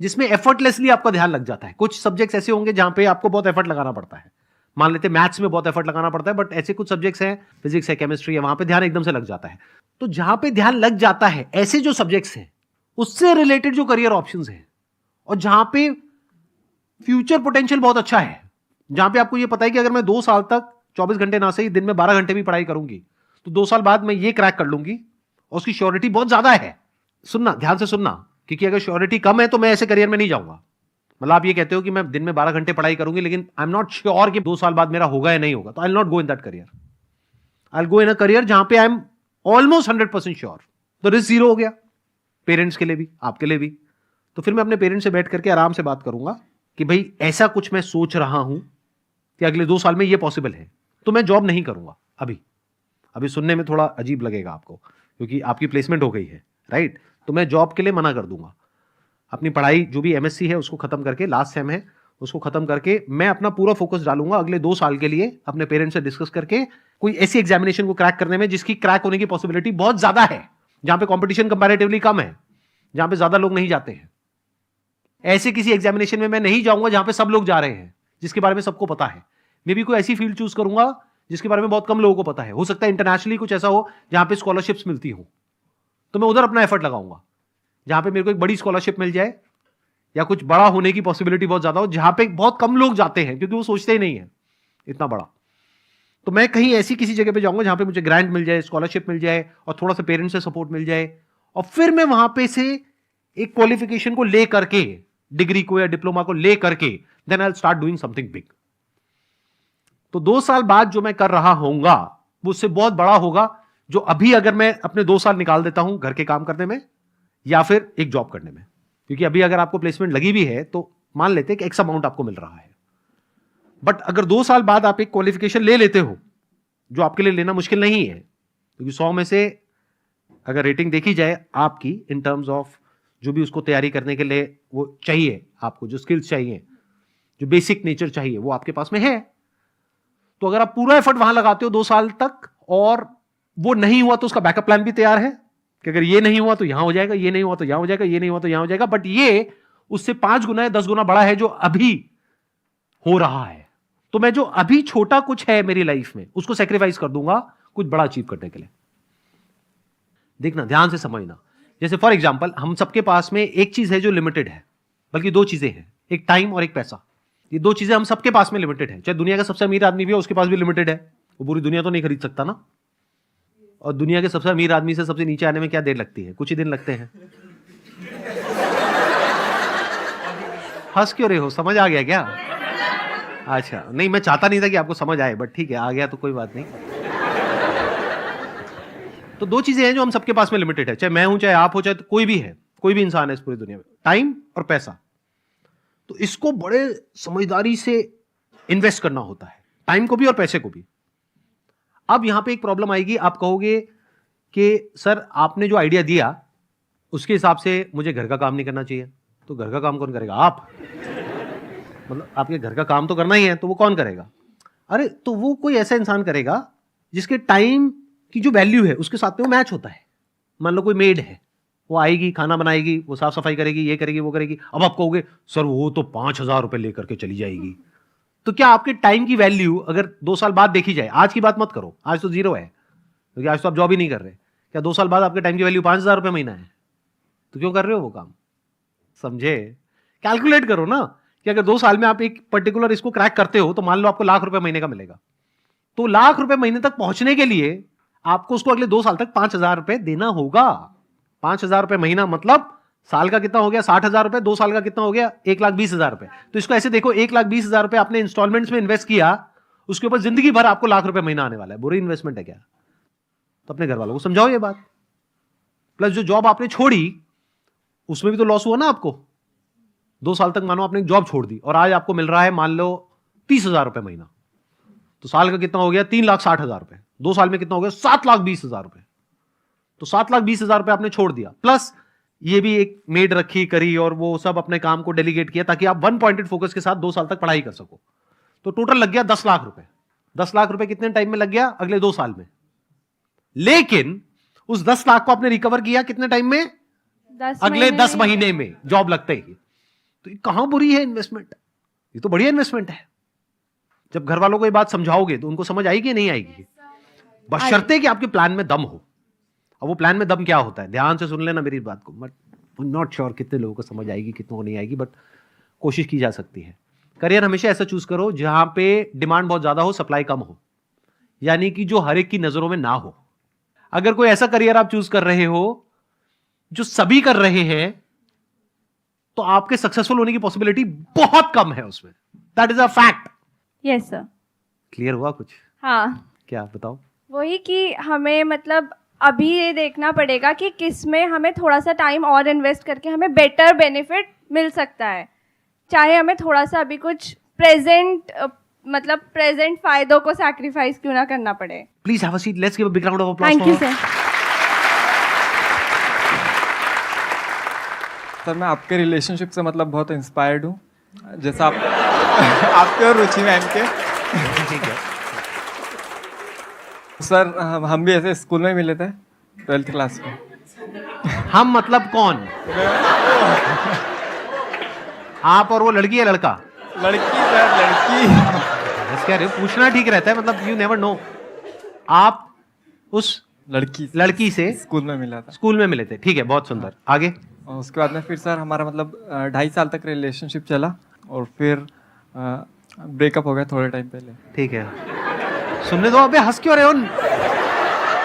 जिसमें एफर्टलेसली आपका ध्यान लग जाता है. कुछ सब्जेक्ट्स ऐसे होंगे जहां पे आपको बहुत एफर्ट लगाना पड़ता है. मान लेते मैथ्स में बहुत एफर्ट लगाना पड़ता है, बट ऐसे कुछ सब्जेक्ट्स हैं, फिजिक्स है, केमिस्ट्री है, वहां पे ध्यान एकदम से लग जाता है. तो जहां पे ध्यान लग जाता है, ऐसे जो सब्जेक्ट्स हैं उससे रिलेटेड जो करियर ऑप्शंस हैं, और जहां पे फ्यूचर पोटेंशियल बहुत अच्छा है, जहां पे आपको ये पता है कि अगर मैं 2 साल तक 24 घंटे ना सही दिन में 12 घंटे भी पढ़ाई करूंगी तो 2 साल बाद मैं ये क्रैक कर लूंगी, और उसकी श्योरिटी बहुत ज्यादा है. सुनना, ध्यान से सुनना, क्योंकि अगर श्योरिटी कम है तो मैं ऐसे करियर में नहीं जाऊंगा. मतलब आप ये कहते हो कि मैं दिन में 12 घंटे पढ़ाई करूंगी, लेकिन आई एम नॉट श्योर कि 2 साल बाद मेरा होगा या नहीं होगा, तो I will not go in that career. I will go in a career जहां पे आई एम ऑलमोस्ट 100% श्योर. तो रिस्क 0 हो गया, पेरेंट्स के लिए भी, आपके लिए भी. तो फिर मैं अपने पेरेंट्स से बैठ करके आराम से बात करूंगा कि भाई ऐसा कुछ मैं सोच रहा हूं कि अगले 2 साल में ये पॉसिबल है, तो मैं जॉब नहीं करूंगा. अभी सुनने में थोड़ा अजीब लगेगा आपको, क्योंकि आपकी प्लेसमेंट हो गई है, राइट. तो मैं जॉब के लिए मना कर दूंगा. अपनी पढ़ाई जो भी एमएससी है उसको खत्म करके, लास्ट सेम है उसको खत्म करके, मैं अपना पूरा फोकस डालूंगा अगले 2 साल के लिए अपने पेरेंट्स से डिस्कस करके कोई ऐसी एग्जामिनेशन को क्रैक करने में जिसकी क्रैक होने की पॉसिबिलिटी बहुत ज्यादा है, जहां पे कंपटीशन कंपैरेटिवली कम है, जहां पे ज्यादा लोग नहीं जाते हैं. ऐसे किसी एग्जामिनेशन में मैं नहीं जाऊंगा जहां पे सब लोग जा रहे हैं, जिसके बारे में सबको पता है. मे भी कोई ऐसी फील्ड चूज करूंगा जिसके बारे में बहुत कम लोगों को पता है. हो सकता है इंटरनेशनली कुछ ऐसा हो जहां पे स्कॉलरशिप्स मिलती हो, तो मैं उधर अपना एफर्ट लगाऊंगा. जहां पे मेरे को एक बड़ी स्कॉलरशिप मिल जाए, या कुछ बड़ा होने की पॉसिबिलिटी बहुत ज्यादा हो, जहां पे बहुत कम लोग जाते हैं, क्योंकि वो सोचते ही नहीं है इतना बड़ा. तो मैं कहीं ऐसी किसी जगह पे जाऊंगा जहां पे मुझे ग्रांट मिल जाए, स्कॉलरशिप मिल जाए, और थोड़ा सा पेरेंट्स से सपोर्ट मिल जाए, और फिर मैं वहां पे से एक क्वालिफिकेशन को ले करके, डिग्री को या डिप्लोमा को ले करके, then I will start doing something big. तो 2 साल बाद जो मैं कर रहा होऊंगा वो उससे बहुत बड़ा होगा जो अभी अगर मैं अपने 2 साल निकाल देता हूं घर के काम करने में या फिर एक जॉब करने में, क्योंकि अभी अगर आपको प्लेसमेंट लगी भी है तो मान लेते हैं कि एक्स अमाउंट आपको मिल रहा है, बट अगर 2 साल बाद आप एक क्वालिफिकेशन ले लेते हो जो आपके लिए लेना मुश्किल नहीं है, क्योंकि 100 में से अगर रेटिंग देखी जाए आपकी इन टर्म्स ऑफ जो भी उसको तैयारी करने के लिए वो चाहिए, आपको जो स्किल्स चाहिए, जो बेसिक नेचर चाहिए, वो आपके पास में है। तो अगर आप पूरा एफर्ट वहां लगाते हो 2 साल तक और वो नहीं हुआ तो उसका बैकअप प्लान भी तैयार है कि अगर ये नहीं हुआ तो यहां हो जाएगा, ये नहीं हुआ तो यहां हो जाएगा, ये नहीं हुआ तो यहां हो जाएगा, बट ये उससे 5 गुना या 10 गुना बड़ा है जो अभी हो रहा है। तो मैं जो अभी छोटा कुछ है मेरी लाइफ में उसको सेक्रीफाइस कर दूंगा कुछ बड़ा अचीव करने के लिए। देखना, ध्यान से समझना। जैसे फॉर एग्जांपल हम सबके पास में एक चीज है जो लिमिटेड है, बल्कि 2 चीजें हैं, एक टाइम और एक पैसा। ये 2 चीजें हम सबके पास में लिमिटेड है। चाहे दुनिया का सबसे अमीर आदमी भी है उसके पास भी लिमिटेड है, वो पूरी दुनिया तो नहीं खरीद सकता ना। और दुनिया के सबसे अमीर आदमी से सबसे नीचे आने में क्या देर लगती है? कुछ ही दिन लगते हैं। हंस क्यों रहे हो? समझ आ गया क्या? अच्छा, नहीं मैं चाहता नहीं था कि आपको समझ आए, बट ठीक है, आ गया तो कोई बात नहीं। तो 2 चीजें हैं जो हम सबके पास में लिमिटेड है, चाहे मैं हूं, चाहे आप हो, चाहे कोई भी है, कोई भी इंसान है इस पूरी दुनिया में, टाइम और पैसा। तो इसको बड़े समझदारी से इन्वेस्ट करना होता है, टाइम को भी और पैसे को भी। अब यहां पे एक प्रॉब्लम आएगी, आप कहोगे कि सर आपने जो आइडिया दिया उसके हिसाब से मुझे घर का काम नहीं करना चाहिए। तो घर का काम कौन करेगा? आप। मतलब आपके घर का काम तो करना ही है, तो वो कौन करेगा? अरे तो वो कोई ऐसा इंसान करेगा जिसके टाइम की जो वैल्यू है उसके साथ में वो मैच होता है। मान लो कोई मेड है, वो आएगी, खाना बनाएगी, वो साफ सफाई करेगी, ये करेगी, वो करेगी। अब आप कहोगे सर वो तो 5,000 रुपए लेकर के चली जाएगी। तो क्या आपके टाइम की वैल्यू अगर 2 साल बाद देखी जाए, आज की बात मत करो, आज तो 0 है क्योंकि आज तो आप जॉब ही नहीं कर रहे, क्या 2 साल बाद आपके टाइम की वैल्यू 5,000 रुपए महीना है? तो क्यों कर रहे हो वो काम? समझे? कैलकुलेट करो ना कि अगर 2 साल में आप एक पर्टिकुलर इसको क्रैक करते हो तो मान लो आपको ₹1,00,000 महीने का मिलेगा। तो ₹1,00,000 महीने तक पहुंचने के लिए आपको उसको अगले 2 साल तक 5,000 रुपए देना होगा। 5,000 रुपए महीना मतलब साल का कितना हो गया? 60,000 रुपए। 2 साल का कितना हो गया? 1,20,000 रुपए। तो इसको ऐसे देखो, 1,20,000 रुपए आपने इंस्टॉलमेंट्स में इन्वेस्ट किया, उसके ऊपर जिंदगी भर आपको ₹1,00,000 महीना आने वाला है। बुरी इन्वेस्टमेंट है क्या? तो अपने घर वालों को समझाओ ये बात। प्लस जो जॉब आपने छोड़ी उसमें भी तो लॉस हुआ ना आपको। 2 साल तक मानो आपने एक जॉब छोड़ दी और आज आपको मिल रहा है मान लो 30,000 रुपए महीना, तो साल का कितना हो गया? 3,60,000 रुपए। 2 साल में कितना हो गया? 7,20,000 रुपए। तो 7,20,000 रुपए आपने छोड़ दिया, प्लस ये भी एक मेड रखी करी और वो सब अपने काम को डेलीगेट किया ताकि आप 1 पॉइंटेड फोकस के साथ 2 साल तक पढ़ाई कर सको। तो टोटल लग गया 10 लाख रुपए। 10 लाख रुपए कितने टाइम में लग गया? अगले 2 साल में। लेकिन उस 10 लाख को आपने रिकवर किया कितने टाइम में? अगले 10 महीने में, जॉब लगते ही। तो ये कहां बुरी है इन्वेस्टमेंट? ये तो बढ़िया इन्वेस्टमेंट है। जब घर वालों को ये बात समझाओगे तो उनको समझ आएगी या नहीं आएगी? बशर्ते कि आपके प्लान में दम हो। अब वो प्लान में दम क्या होता है? ध्यान से सुन लेना मेरी बात को। बट नॉट श्योर कितने लोगों को समझ आएगी, कितनों को नहीं आएगी, बट कोशिश की जा सकती है। करियर हमेशा ऐसा चूज करो जहां पे डिमांड बहुत ज्यादा हो, सप्लाई कम हो, यानी कि जो हर एक की नजरों में ना हो। अगर कोई ऐसा करियर आप चूज कर रहे हो जो सभी कर रहे हैं तो आपके सक्सेसफुल होने की पॉसिबिलिटी बहुत कम है उसमें। That is a fact. Yes sir. Clear हुआ कुछ? हाँ, क्या बताओ? वही कि हमें मतलब अभी ये देखना पड़ेगा कि किस में हमें थोड़ा सा टाइम और इन्वेस्ट करके हमें बेटर बेनिफिट मिल सकता है, चाहे हमें थोड़ा सा अभी कुछ प्रेजेंट फायदों को सैक्रिफाइस क्यों ना करना पड़े। Please have a seat, let's give a big round of applause. Thank you sir. Sir मैं आपके रिलेशनशिप से मतलब बहुत इंस्पायर्ड हूँ, जैसा आप आपके और रुचि मैम के। ठीक है सर हम भी ऐसे स्कूल में मिले थे 12th क्लास में। हम मतलब कौन? आप और वो लड़की है लड़का? लड़की सर, लड़की। बस कह रहे हो, पूछना ठीक रहता है, मतलब यू नेवर नो। आप उस लड़की से स्कूल में मिला था। स्कूल में मिले थे, ठीक है, बहुत सुंदर। आगे? और उसके बाद में फिर सर हमारा मतलब 2.5 साल तक रिलेशनशिप चला और फिर ब्रेकअप हो गया थोड़े टाइम पहले। ठीक है, सुनने दो। अबे हंस क्यों रहे हो?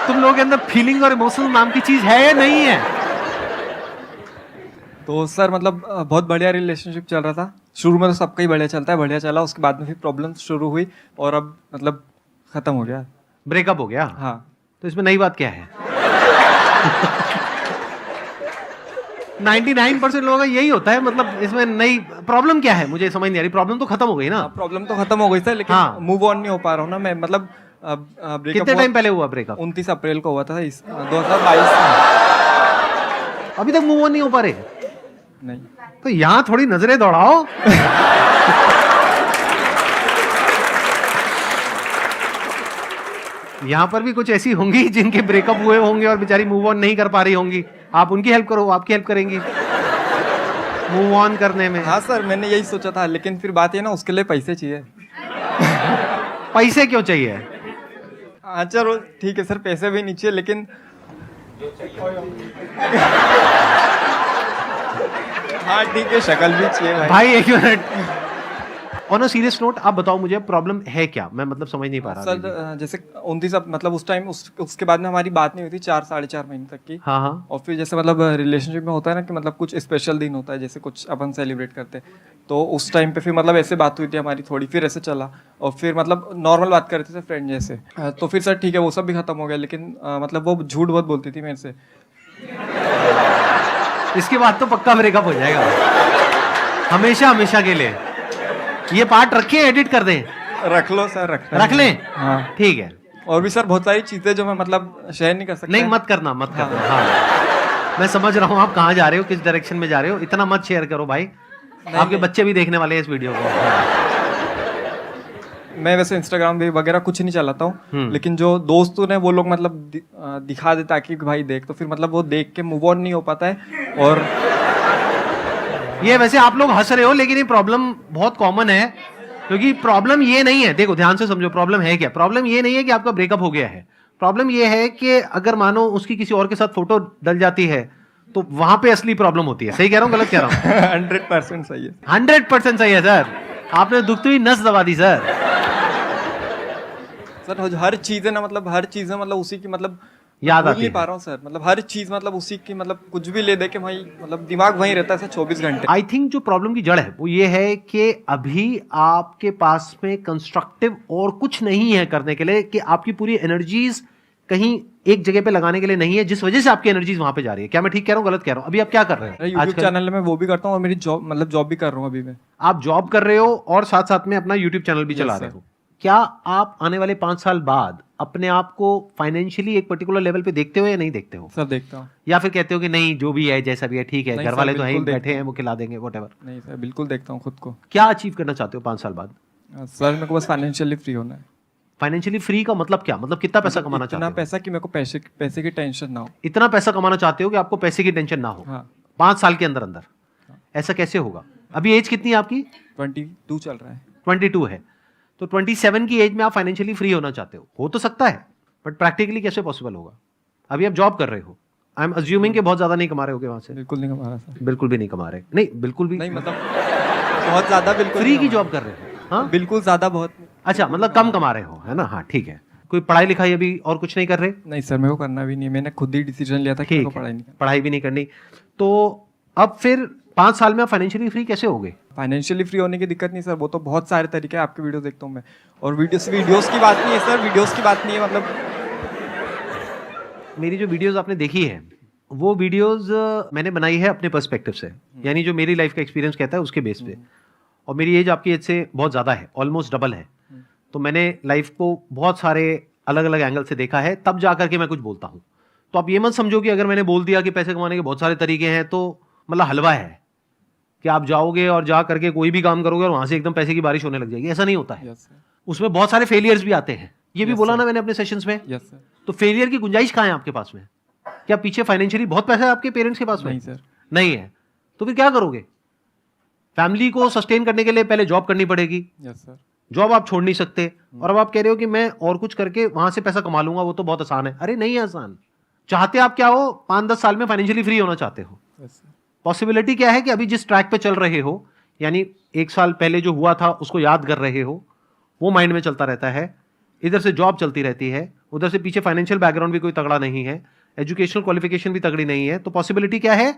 तुम लोगों के अंदर फीलिंग और इमोशंस नाम की चीज है या नहीं है? तो सर मतलब बहुत बढ़िया रिलेशनशिप चल रहा था। शुरू में तो सबका ही बढ़िया चलता है, बढ़िया चला। उसके बाद में फिर प्रॉब्लम शुरू हुई और अब मतलब खत्म हो गया, ब्रेकअप हो गया। हाँ। तो इसमें नई बात क्या है? 99% लोगों का यही होता है, मतलब इसमें नई प्रॉब्लम क्या है? मुझे समझ नहीं आ रही। प्रॉब्लम तो खत्म हो गई ना? प्रॉब्लम तो खत्म हो गई सर, लेकिन हाँ। मूव ऑन नहीं हो पा रहा हूँ ना मैं, मतलब breakup कितने टाइम पहले हुआ ब्रेकअप? 29 अप्रैल को हुआ था इस 2022 में। अभी तक मूव ऑन नहीं हो पा रहे? नहीं तो यहां थोड़ी नजरें दौड़ाओ। यहां पर भी कुछ ऐसी होंगी जिनके ब्रेकअप हुए होंगे और बेचारी मूव ऑन नहीं कर पा रही होंगी। आप उनकी हेल्प करो, वो आपकी हेल्प करेंगी मूव ऑन करने में। हाँ सर, मैंने यही सोचा था, लेकिन फिर बात ये ना, उसके लिए पैसे चाहिए। पैसे क्यों चाहिए? हाँ चलो ठीक है सर, पैसे भी नहीं चाहिए, लेकिन हाँ ठीक है, शक्ल भी चाहिए भाई एक minute. On a serious note, आप बताओ मुझे प्रॉब्लम है क्या? मैं मतलब समझ नहीं पा रहा अभी भी। सर जैसे 29 मतलब उस टाइम उसके बाद में हमारी बात नहीं हुई थी 4-4.5 महीने तक की। हाँ हाँ। और फिर जैसे मतलब रिलेशनशिप में होता है ना कि मतलब कुछ स्पेशल दिन होता है, जैसे कुछ अपन सेलिब्रेट करते हैं, तो उस टाइम पे फिर मतलब ऐसे बात हुई थी हमारी थोड़ी, फिर ऐसे चला, और फिर मतलब नॉर्मल बात करते थे फ्रेंड जैसे। तो फिर सर ठीक है, वो सब भी खत्म हो गया, लेकिन मतलब वो झूठ बहुत बोलती थी मेरे से। इसके बाद तो पक्का ब्रेकअप हो जाएगा, हमेशा हमेशा के लिए। ये पार्ट रखे, एडिट कर दें? रख लो सर, रख लें? हाँ ठीक है। और भी सर बहुत सारी चीजें जो मैं मतलब शेयर नहीं कर सकता। नहीं, मत करना, मत करना। हाँ, मैं समझ रहा हूँ आप कहाँ जा रहे हो, किस डायरेक्शन में जा रहे हो। इतना मत शेयर करो भाई, आपके बच्चे भी देखने वाले हैं इस वीडियो को। मैं वैसे इंस्टाग्राम भी वगैरह कुछ नहीं चलाता हूँ, लेकिन जो दोस्त ने वो लोग मतलब दिखा देता कि भाई देख, तो फिर मतलब वो देख के मूव ऑन नहीं हो पाता है। और ये वैसे आप लोग हंस रहे हो, लेकिन ये प्रॉब्लम बहुत कॉमन है, क्योंकि प्रॉब्लम ये नहीं है, देखो ध्यान से समझो प्रॉब्लम है क्या। प्रॉब्लम ये नहीं है कि आपका ब्रेकअप हो गया है, प्रॉब्लम ये है कि अगर मानो उसकी किसी और के साथ फोटो डल जाती है तो वहां पे असली प्रॉब्लम होती है। सही कह रहा हूँ, गलत कह रहा हूँ? 100% सही है। 100% सही है सर, आपने दुखती हुई नस दबा दी सर। सर हर चीज है ना, मतलब हर चीज है, मतलब उसी की मतलब याद भूल आती नहीं है। पा रहा हूँ सर, मतलब हर चीज मतलब उसी की, मतलब कुछ भी ले दे के भाई मतलब दिमाग वहीं रहता है सर 24 घंटे। आई थिंक जो प्रॉब्लम की जड़ है वो ये है कि अभी आपके पास में कंस्ट्रक्टिव और कुछ नहीं है करने के लिए, कि आपकी पूरी एनर्जीज कहीं एक जगह पे लगाने के लिए नहीं है, जिस वजह से आपकी एनर्जीज वहां पे जा रही है। क्या मैं ठीक कह रहा हूँ, गलत कह रहा हूँ? अभी आप क्या कर रहे हैं? यूट्यूब चैनल में वो भी करता हूँ, और मेरी जॉब मतलब जॉब भी कर रहा हूँ अभी मैं। आप जॉब कर रहे हो और साथ साथ में अपना यूट्यूब चैनल भी चला रहे हो। क्या आप आने वाले 5 साल बाद अपने आप को फाइनेंशियली एक पर्टिकुलर लेवल पे देखते हो या नहीं देखते हो? सर देखता हूँ। या फिर कहते हो कि नहीं, जो भी है जैसा भी है ठीक है, नहीं घर सर, वाले तो हैं ही, बिल्कुल बैठे हैं, देखता वो खिला देंगे, व्हाटएवर? नहीं सर, बिल्कुल देखता हूँ खुद को। क्या अचीव करना चाहते हो 5 साल बाद? सर मेरे को बस फाइनेंशियली फ्री होना है। फाइनेंशियली फ्री का मतलब क्या? मतलब कितना पैसा कमाना इतना चाहते हो? पैसा कि मेरे को पैसे की टेंशन ना हो। इतना पैसा कमाना चाहते हो कि आपको पैसे की टेंशन ना हो? हाँ। 5 साल के अंदर अंदर? ऐसा कैसे होगा? अभी एज कितनी है आपकी? 22 चल रहा है। 22 है, तो 27 की एज में आप फाइनेंशियली फ्री होना चाहते हो तो सकता है, बट प्रैक्टिकली कैसे पॉसिबल होगा? अभी आप जॉब कर रहे हो, आई एम अज्यूमिंग कि बहुत ज्यादा नहीं कमा रहे होगे वहां से। बिल्कुल नहीं कमा रहा सर। बिल्कुल भी नहीं कमा रहे? नहीं, बिल्कुल भी नहीं, मतलब बहुत ज्यादा बिल्कुल फ्री नहीं की कमा जॉब कर रहे हो? हाँ, बिल्कुल ज्यादा बहुत। अच्छा, मतलब कम कमा रहे हो, है ना? हाँ ठीक है। कोई पढ़ाई लिखाई अभी और कुछ नहीं कर रहे? नहीं सर, मेरे को करना भी नहीं है, मैंने खुद ही डिसीजन लिया था कि मेरे को ठीक पढ़ाई है, नहीं करनी। पढ़ाई भी नहीं करनी, तो अब फिर 5 साल में आप फाइनेंशियली फ्री कैसे होगे? फाइनेंशियली फ्री होने की दिक्कत नहीं सर, वो तो बहुत सारे तरीके हैं, आपके वीडियो देखता हूँ मैं। और वीडियोस की बात नहीं है सर, वीडियोस की बात नहीं है, मतलब मेरी जो वीडियोस आपने देखी है वो वीडियोस मैंने बनाई है अपने पर्सपेक्टिव से, यानी जो मेरी लाइफ का एक्सपीरियंस कहता है उसके बेस पे। और मेरी एज आपकी एज से बहुत ज़्यादा है, ऑलमोस्ट डबल है, तो मैंने लाइफ को बहुत सारे अलग अलग एंगल से देखा है, तब जा करके मैं कुछ बोलता हूँ। तो आप ये मत समझो कि अगर मैंने बोल दिया कि पैसे कमाने के बहुत सारे तरीके हैं तो मतलब हलवा है कि आप जाओगे और जा करके कोई भी काम करोगे और वहां से एकदम पैसे की बारिश होने लग जाएगी। ऐसा नहीं होता है, यस सर, उसमें बहुत सारे फेलियर्स भी आते हैं, ये भी Yes, बोला sir. ना मैंने अपने सेशंस में। Yes sir. तो फेलियर की गुंजाइश कहाँ है आपके पास में? क्या पीछे फाइनेंशियली बहुत पैसा है आपके पेरेंट्स के पास में? नहीं सर। नहीं है, तो फिर क्या करोगे? फैमिली को सस्टेन करने के लिए पहले जॉब करनी पड़ेगी, यस सर। जॉब आप छोड़ नहीं सकते। और अब आप कह रहे हो कि मैं और कुछ करके वहां से पैसा कमा लूंगा, वो तो बहुत आसान है। अरे नहीं है आसान। चाहते आप क्या हो? 5-10 साल में फाइनेंशियली फ्री होना चाहते हो। Yes sir. पॉसिबिलिटी क्या है कि अभी जिस ट्रैक पे चल रहे हो, यानी 1 साल पहले जो हुआ था उसको याद कर रहे हो, वो माइंड में चलता रहता है, इधर से जॉब चलती रहती है, उधर से पीछे फाइनेंशियल बैकग्राउंड भी कोई तगड़ा नहीं है, एजुकेशनल क्वालिफिकेशन भी तगड़ी नहीं है, तो पॉसिबिलिटी क्या है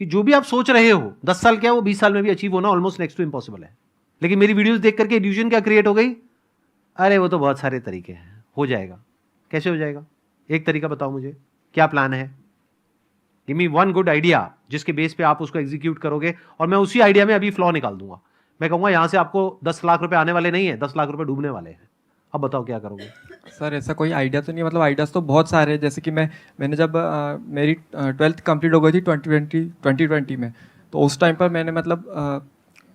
कि जो भी आप सोच रहे हो 10 साल क्या वो 20 साल में भी अचीव होना ऑलमोस्ट नेक्स्ट टू इम्पॉसिबल है। लेकिन मेरी वीडियोस देख करके इल्यूजन क्या क्रिएट हो गई? अरे वो तो बहुत सारे तरीके हैं, हो जाएगा। कैसे हो जाएगा? एक तरीका बताओ मुझे, क्या प्लान है? Give me one good idea जिसके बेस पे आप उसको एग्जीक्यूट करोगे, और मैं उसी आइडिया में अभी फ्लॉ निकाल दूंगा। मैं कहूंगा यहां से आपको 10 लाख रुपए आने वाले नहीं है, 10 लाख रुपए डूबने वाले हैं। अब बताओ क्या करोगे? सर ऐसा कोई आइडिया तो नहीं है, मतलब आइडियाज़ तो बहुत सारे हैं। जैसे कि मैंने जब मेरी 12th कंप्लीट हो गई थी 2020 में, तो उस टाइम पर मैंने मतलब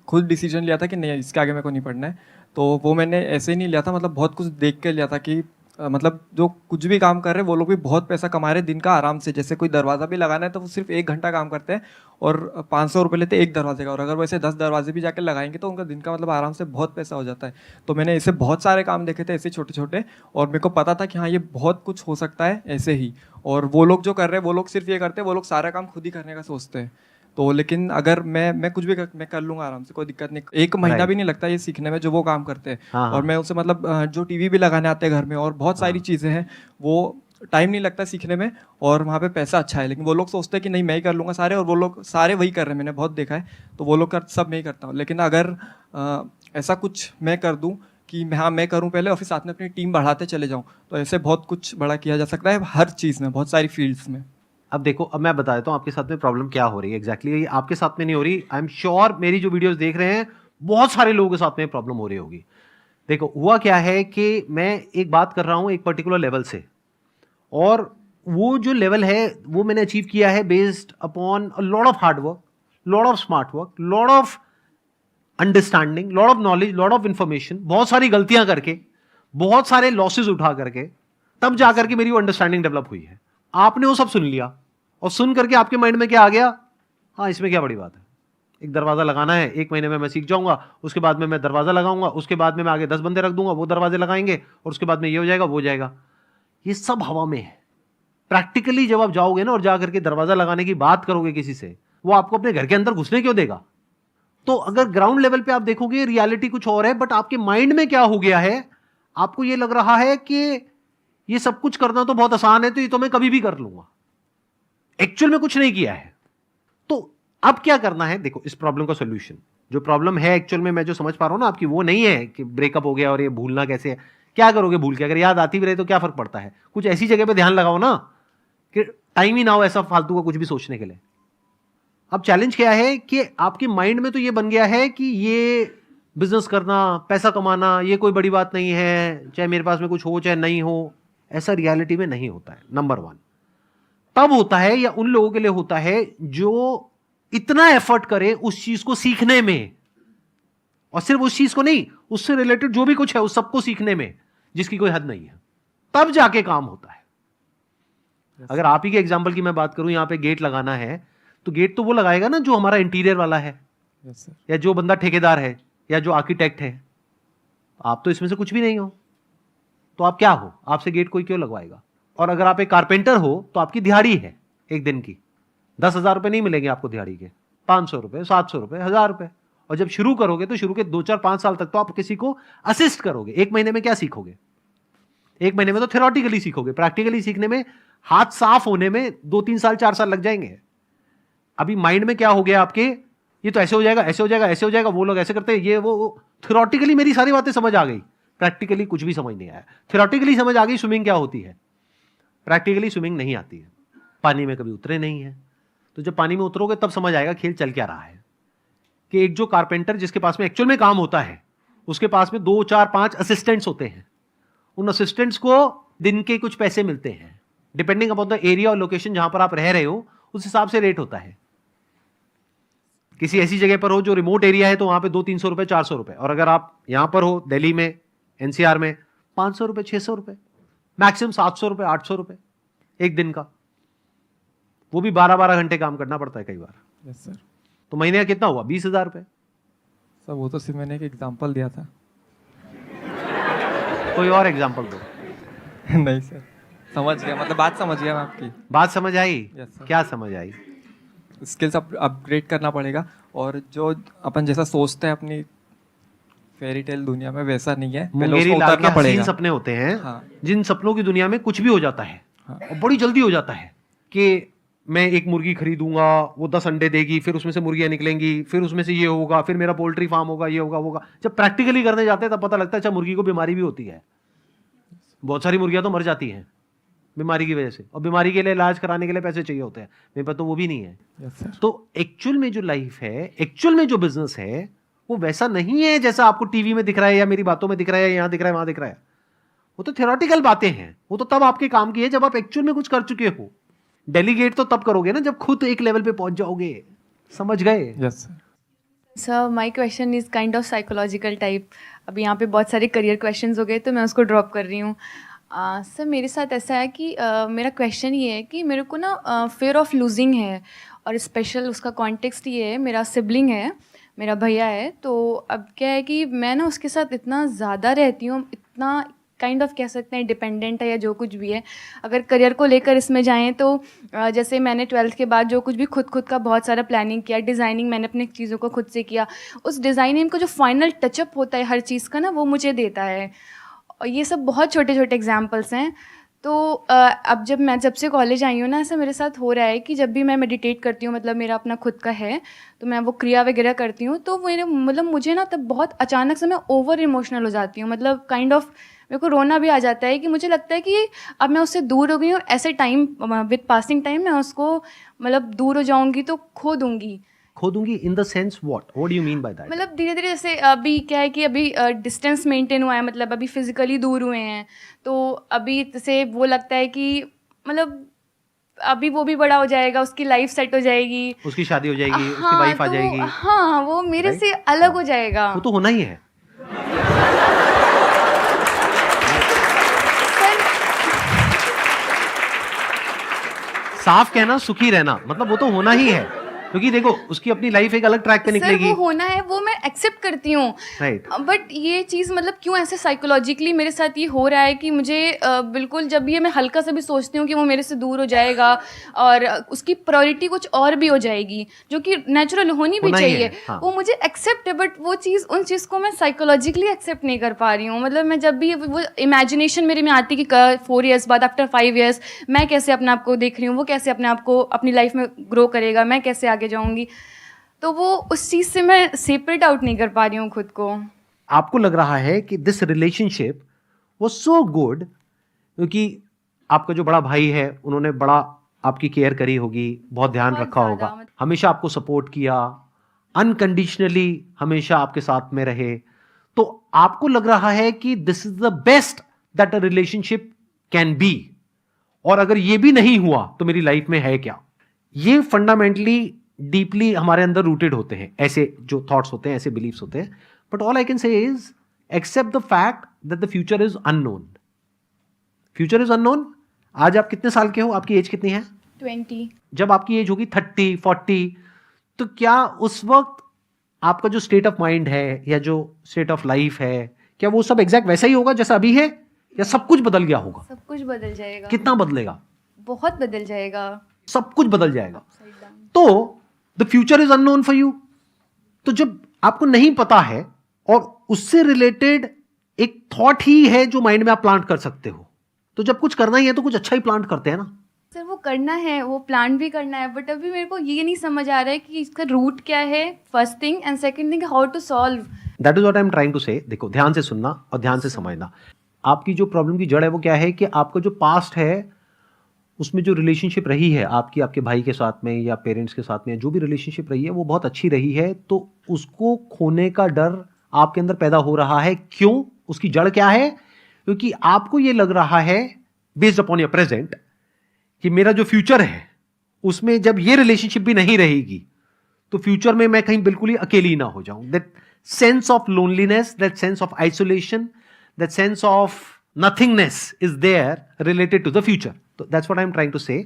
खुद डिसीजन लिया था कि नहीं इसके आगे मेरे को नहीं पढ़ना है। तो वो मैंने ऐसे ही नहीं लिया था, मतलब बहुत कुछ देख के लिया था कि मतलब जो कुछ भी काम कर रहे हैं वो लोग भी बहुत पैसा कमा रहे हैं दिन का आराम से। जैसे कोई दरवाज़ा भी लगाना है तो वो सिर्फ 1 घंटा काम करते हैं और 500 रुपये लेते हैं एक दरवाजे का, और अगर वैसे 10 दरवाजे भी जाके लगाएंगे तो उनका दिन का मतलब आराम से बहुत पैसा हो जाता है। तो मैंने ऐसे बहुत सारे काम देखे थे ऐसे छोटे छोटे, और मेरे को पता था कि हाँ ये बहुत कुछ हो सकता है ऐसे ही। और वो लोग जो कर रहे हैं वो लोग सिर्फ ये करते हैं, वो लोग सारा काम खुद ही करने का सोचते हैं। तो लेकिन अगर मैं कुछ भी मैं कर लूँगा आराम से, कोई दिक्कत नहीं। 1 महीना भी नहीं लगता ये सीखने में जो वो काम करते हैं। हाँ, और मैं उनसे मतलब जो टीवी भी लगाने आते हैं घर में और बहुत सारी चीज़ें हैं, वो टाइम नहीं लगता सीखने में और वहाँ पे पैसा अच्छा है। लेकिन वो लोग सोचते हैं कि नहीं मैं ही कर लूँगा सारे, और वो लोग सारे वही कर रहे हैं, मैंने बहुत देखा है। तो वो लोग सब मैं ही करता हूँ। लेकिन अगर ऐसा कुछ मैं कर दूँ कि हाँ मैं करूँ पहले और फिर साथ में अपनी टीम बढ़ाते चले जाऊँ, तो ऐसे बहुत कुछ बड़ा किया जा सकता है हर चीज़ में, बहुत सारी फील्ड्स में। अब देखो, अब मैं बता देता हूँ आपके साथ में प्रॉब्लम क्या हो रही है एग्जैक्टली। आपके साथ में नहीं हो रही, आई एम श्योर मेरी जो वीडियोस देख रहे हैं बहुत सारे लोगों के साथ में प्रॉब्लम हो रही होगी। देखो हुआ क्या है कि मैं एक बात कर रहा हूँ एक पर्टिकुलर लेवल से, और वो जो लेवल है वो मैंने अचीव किया है based upon a lot of hard work, lot of smart work, lot of understanding, lot of knowledge, lot of information, बहुत सारी गलतियां करके, बहुत सारे लॉसेज उठा करके, तब जाकर के मेरी वो अंडरस्टैंडिंग डेवलप हुई है। आपने वो सब सुन लिया और सुन करके आपके माइंड में क्या आ गया, हाँ इसमें क्या बड़ी बात है, एक दरवाजा लगाना है, 1 महीने में मैं सीख जाऊंगा, उसके बाद में मैं दरवाजा लगाऊंगा, उसके बाद में मैं आगे 10 बंदे रख दूंगा, वो दरवाजे लगाएंगे, और उसके बाद में ये हो जाएगा वो हो जाएगा। ये सब हवा में है। प्रैक्टिकली जब आप जाओगे ना और जाकर के दरवाजा लगाने की बात करोगे किसी से, वो आपको अपने घर के अंदर घुसने क्यों देगा? तो अगर ग्राउंड लेवल पे आप देखोगे रियलिटी कुछ और है, बट आपके माइंड में क्या हो गया है, आपको ये लग रहा है कि ये सब कुछ करना तो बहुत आसान है, तो ये तो मैं कभी भी कर लूंगा। एक्चुअल में कुछ नहीं किया है। तो अब क्या करना है? देखो इस प्रॉब्लम का सॉल्यूशन, जो प्रॉब्लम है एक्चुअल में मैं जो समझ पा रहा हूं ना आपकी, वो नहीं है कि ब्रेकअप हो गया और ये भूलना कैसे है। क्या करोगे भूल के? अगर याद आती भी रहे तो क्या फर्क पड़ता है? कुछ ऐसी जगह पे ध्यान लगाओ ना कि टाइम ही ना हो ऐसा फालतू का कुछ भी सोचने के लिए। अब चैलेंज क्या है कि आपके माइंड में तो ये बन गया है कि ये बिजनेस करना, पैसा कमाना, ये कोई बड़ी बात नहीं है, चाहे मेरे पास में कुछ हो चाहे नहीं हो। ऐसा रियलिटी में नहीं होता है। नंबर 1 तब होता है या उन लोगों के लिए होता है जो इतना एफर्ट करे उस चीज को सीखने में, और सिर्फ उस चीज को नहीं, उससे रिलेटेड जो भी कुछ है उस सबको सीखने में, जिसकी कोई हद नहीं है, तब जाके काम होता है। अगर आप ही के एग्जांपल की मैं बात करूं, यहां पे गेट लगाना है तो गेट तो वो लगाएगा ना जो हमारा इंटीरियर वाला है, या जो बंदा ठेकेदार है, या जो आर्किटेक्ट है। आप तो इसमें से कुछ भी नहीं हो, तो आप क्या हो? आपसे गेट कोई क्यों लगवाएगा? और अगर आप एक कारपेंटर हो तो आपकी दिहाड़ी है एक दिन की 10,000 रुपए नहीं मिलेंगे आपको दिहाड़ी के, 500 रुपए, 700 रुपए, 1000 रुपए। और जब शुरू करोगे तो शुरू के 2, 4, 5 साल तक तो आप किसी को असिस्ट करोगे। 1 महीने में क्या सीखोगे? 1 महीने में तो थ्योरेटिकली सीखोगे, प्रैक्टिकली सीखने में, हाथ साफ होने में 2, 3 साल, 4 साल लग जाएंगे। अभी माइंड में क्या हो गया आपके, ये तो ऐसे हो जाएगा, ऐसे हो जाएगा, ऐसे हो जाएगा, वो लोग ऐसे करते हैं, ये वो। थ्योरेटिकली मेरी सारी बातें समझ आ गई, प्रैक्टिकली कुछ भी समझ नहीं आया। थ्योरेटिकली समझ आ गई स्विमिंग क्या होती है, प्रैक्टिकली स्विमिंग नहीं आती है। पानी में कभी उतरे नहीं है, तो जब पानी में उतरोगे तब समझ आएगा खेल चल क्या रहा है। कि एक जो कारपेंटर जिसके पास में एक्चुअल में काम होता है, उसके पास में 2, 4, 5 असिस्टेंट्स होते हैं। उन असिस्टेंट्स को दिन के कुछ पैसे मिलते हैं, डिपेंडिंग अपॉन द एरिया और लोकेशन जहां पर आप रह रहे हो, उस हिसाब से रेट होता है। किसी ऐसी जगह पर हो जो रिमोट एरिया है तो वहां पे 200-300 रुपए, 400 रुपए, और अगर आप यहां पर हो दिल्ली में, एनसीआर में, 500 रुपए, 600 रुपए, मैक्सिमम 700 रुपए, 800 रुपए एक दिन का। वो भी 12-12 घंटे काम करना पड़ता है कई बार। Yes sir. तो महीने का कितना हुआ? 20,000 रुपए। सर वो तो सिर्फ मैंने एक एग्जांपल दिया था। कोई और एग्जांपल दो। नहीं सर, समझ गया, मतलब बात समझ गया मैं आपकी। बात समझ आई? Yes, sir. क्या समझ आई? स्किल्स अपग्रेड करना पड़ेगा, और जो अपन जैसा सोचते हैं अपनी फेरी टेल दुनिया में वैसा नहीं है, पहले मुंगेरी उसको लाल के उतरना हसीन पड़ेगा। सपने होते हैं, हाँ। जिन सपनों की दुनिया में कुछ भी हो जाता है, हाँ। और बड़ी जल्दी हो जाता है कि मैं एक मुर्गी खरीदूंगा, वो 10 अंडे देगी, फिर उसमें से मुर्गियां निकलेंगी, फिर उसमें से ये होगा, फिर मेरा पोल्ट्री फार्म होगा, ये होगा, वो होगा। जब प्रैक्टिकली करने जाते हैं तब पता लगता है अच्छा मुर्गी को बीमारी भी होती है, बहुत सारी मुर्गियां तो मर जाती हैं बीमारी की वजह से, और बीमारी के लिए इलाज कराने के लिए पैसे चाहिए होते हैं, मेरे पास तो वो भी नहीं है। Yes sir. तो एक्चुअल में जो लाइफ है, एक्चुअल में जो बिजनेस है, वो वैसा नहीं है जैसा आपको टीवी में दिख रहा है या मेरी बातों में दिख रहा है, यहां दिख रहा है, वहां दिख रहा है। वो तो थ्योरेटिकल बातें हैं, वो तो तब आपके काम की है जब आप एक्चुअल में कुछ कर चुके हो। डेलीगेट तो तब करोगे ना जब खुद एक लेवल पे पहुंच जाओगे। समझ गए? Yes sir. Sir my question is kind of psychological type. अभी यहाँ पे बहुत सारे करियर क्वेश्चंस हो गए तो मैं उसको ड्रॉप कर रही हूँ। सर मेरे साथ ऐसा है कि मेरा क्वेश्चन ये है कि मेरे को ना फियर ऑफ लूजिंग है, और स्पेशल उसका कॉन्टेक्स्ट ये है, मेरा सिबलिंग है, मेरा भैया है। तो अब क्या है कि मैं ना उसके साथ इतना ज़्यादा रहती हूँ, इतना काइंड ऑफ कह सकते हैं डिपेंडेंट है या जो कुछ भी है। अगर करियर को लेकर इसमें जाएं तो जैसे मैंने 12th के बाद जो कुछ भी खुद का बहुत सारा प्लानिंग किया, डिज़ाइनिंग मैंने अपनी चीज़ों को खुद से किया, उस डिज़ाइनिंग का जो फाइनल टचअप होता है हर चीज़ का ना, वो मुझे देता है। और ये सब बहुत छोटे छोटे एग्जाम्पल्स हैं। तो अब जब से कॉलेज आई हूँ ना, ऐसा मेरे साथ हो रहा है कि जब भी मैं मेडिटेट करती हूँ, मतलब मेरा अपना खुद का है, तो मैं वो क्रिया वगैरह करती हूँ, तो मतलब मुझे ना तब बहुत अचानक से मैं ओवर इमोशनल हो जाती हूँ। मतलब काइंड ऑफ मेरे को रोना भी आ जाता है कि मुझे लगता है कि अब मैं उससे दूर हो गई हूँ। ऐसे टाइम विद पासिंग टाइम मैं उसको मतलब दूर हो जाऊँगी तो खो दूँगी। In the sense what do you mean by that? मतलब धीरे धीरे जैसे अभी क्या है कि अभी डिस्टेंस मेंटेन हुआ है, मतलब अभी फिजिकली दूर हुए हैं, तो अभी से वो लगता है कि मतलब अभी वो भी बड़ा हो जाएगा, उसकी लाइफ सेट हो जाएगी, उसकी शादी हो जाएगी, उसकी हाँ, वाइफ आ तो जाएगी। हाँ, वो मेरे से अलग हो जाएगा। वो तो होना ही है। साफ कहना सुखी रहना, मतलब वो तो होना ही है, क्योंकि देखो उसकी अपनी लाइफ एक अलग ट्रैक पे निकलेगी। सर वो होना है, वो मैं एक्सेप्ट करती हूँ, राइट। बट ये चीज़ मतलब क्यों ऐसे साइकोलॉजिकली मेरे साथ ये हो रहा है कि मुझे बिल्कुल जब भी मैं हल्का सा भी सोचती हूँ कि वो मेरे से दूर हो जाएगा और उसकी प्रायोरिटी कुछ और भी हो जाएगी, जो कि नेचुरल होनी भी चाहिए, हाँ। वो मुझे एक्सेप्ट है, बट वो चीज़ उन चीज़ को मैं साइकोलॉजिकली एक्सेप्ट नहीं कर पा रही हूँ। मतलब मैं जब भी वो इमेजिनेशन मेरे में आती कि 4 ईयर्स बाद, आफ्टर 5 ईयर्स, मैं कैसे अपने आप को देख रही हूँ, वो कैसे अपने आप को अपनी लाइफ में ग्रो करेगा, मैं कैसे आगे जाऊंगी, तो वो उस चीज से मैं सेपरेट आउट नहीं कर पा रही हूँ खुद को। आपको लग रहा है कि this relationship was so good क्योंकि आपका जो बड़ा भाई है उन्होंने बड़ा आपकी केयर करी होगी, बहुत ध्यान बहुत रखा ज़्यादा, होगा, हमेशा आपको सपोर्ट किया, अनकंडीशनली हमेशा आपके साथ में रहे, तो आपको लग रहा है कि this is the best that a relationship can be, और अगर ये भी नहीं हुआ तो मेरी लाइफ में है क्या। ये फंडामेंटली डीपली हमारे अंदर रूटेड होते हैं, ऐसे जो थॉट्स होते हैं, ऐसे बिलीव्स होते हैं। But all I can say is accept the fact that the future is unknown. Future is unknown. आज आप कितने साल के हो, आपकी एज कितनी है? 20। जब आपकी एज होगी 30, 40, तो क्या उस वक्त आपका जो स्टेट ऑफ माइंड है या जो स्टेट ऑफ लाइफ है, क्या वो सब एग्जैक्ट वैसा ही होगा जैसा अभी है, या सब कुछ बदल गया होगा? सब कुछ बदल जाएगा। कितना बदलेगा? बहुत बदल जाएगा। सब कुछ बदल जाएगा। तो the future is unknown for you. तो जब आपको नहीं पता है और उससे रिलेटेड एक थॉट ही है जो माइंड में आप प्लांट कर सकते हो, तो जब कुछ करना ही है तो कुछ अच्छा ही प्लांट करते हैं ना। सर वो करना है, वो प्लान भी करना है, बट अभी मेरे को ये नहीं समझ आ रहा है कि इसका रूट क्या है, first thing, and second thing how to solve. That is what I am trying to say. देखो, ध्यान से सुनना और ध्यान से समझना। आपकी जो प्रॉब्लम की जड़ है वो क्या है कि आपका जो पास्ट है उसमें जो रिलेशनशिप रही है आपकी आपके भाई के साथ में या पेरेंट्स के साथ में, जो भी रिलेशनशिप रही है वो बहुत अच्छी रही है, तो उसको खोने का डर आपके अंदर पैदा हो रहा है। क्यों? उसकी जड़ क्या है? क्योंकि आपको ये लग रहा है बेस्ड अपॉन योर प्रेजेंट कि मेरा जो फ्यूचर है उसमें जब ये रिलेशनशिप भी नहीं रहेगी तो फ्यूचर में मैं कहीं बिल्कुल ही अकेली ना हो जाऊं। That sense of loneliness, that sense of isolation, that sense of nothingness is there related to the future. तो that's what I am trying to say.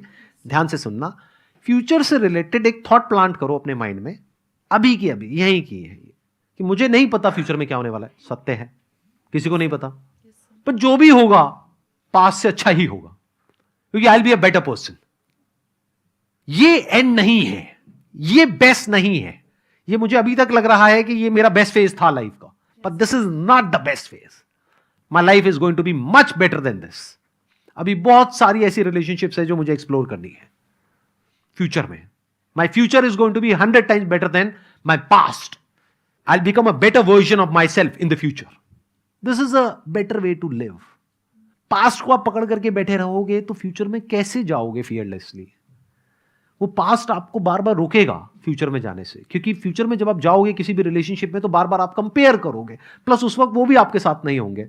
ध्यान से सुनना। फ्यूचर से रिलेटेड एक थॉट प्लांट करो अपने माइंड में, अभी की अभी, यहीं की है, कि मुझे नहीं पता फ्यूचर में क्या होने वाला है। सत्य है, किसी को नहीं पता, पर जो भी होगा पास्ट से अच्छा ही होगा, क्योंकि I will be a better person. ये एंड नहीं है, ये बेस्ट नहीं है। ये मुझे अभी तक लग रहा है कि ये मेरा बेस्ट फेज था लाइफ का, but this is not the best phase. My life is going to be much better than this. अभी बहुत सारी ऐसी रिलेशनशिप्स है जो मुझे एक्सप्लोर करनी है फ्यूचर में। My future is going to be 100 times better than my past. I will become a better version of myself in the future. This is a better way to live. Past को आप पकड़ करके बैठे रहोगे तो फ्यूचर में कैसे जाओगे फियरलेसली? वो पास्ट आपको बार बार रोकेगा फ्यूचर में जाने से, क्योंकि फ्यूचर में जब आप जाओगे किसी भी रिलेशनशिप में तो बार बार आप कंपेयर करोगे, प्लस उस वक्त वो भी आपके साथ नहीं होंगे,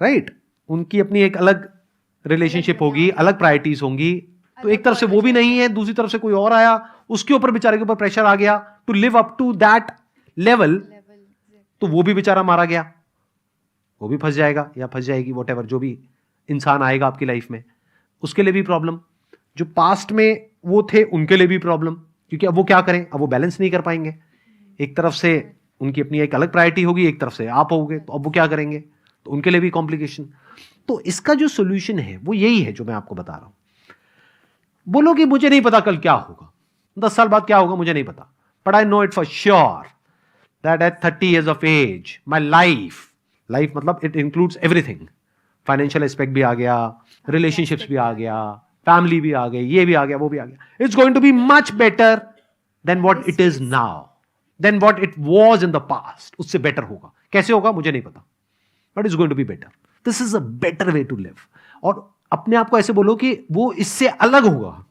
राइट? उनकी अपनी एक अलग रिलेशनशिप होगी, अलग प्रायोरिटीज होंगी, तो एक तरफ से वो भी नहीं है, दूसरी तरफ से कोई और आया, उसके ऊपर बेचारे के ऊपर प्रेशर आ गया to live up to that level, तो वो भी बेचारा मारा गया, वो भी फंस जाएगा या फंस जाएगी, वॉट जो भी इंसान आएगा आपकी लाइफ में उसके लिए भी प्रॉब्लम। जो पास्ट में वो थे उनके लिए भी प्रॉब्लम, क्योंकि अब वो क्या करें, अब वो बैलेंस नहीं कर पाएंगे। एक तरफ से उनकी अपनी एक अलग प्रायोरिटी होगी, एक तरफ से आप होगे, तो अब वो क्या करेंगे, तो उनके लिए भी कॉम्प्लिकेशन। तो इसका जो सोल्यूशन है वो यही है जो मैं आपको बता रहा हूं। बोलो कि मुझे नहीं पता कल क्या होगा, 10 साल बाद क्या होगा मुझे नहीं पता, but I know it for sure that at 30 years of age my life मतलब it includes everything, financial aspect भी आ गया, रिलेशनशिप्स भी आ गया, फैमिली भी आ गई, ये भी आ गया, वो भी आ गया, it's going to be much better than what it is now, than what it was in the past. उससे बेटर होगा, कैसे होगा मुझे नहीं पता, but it's going to be better, this is a better way to live. और अपने आप को ऐसे बोलो कि वो इससे अलग होगा।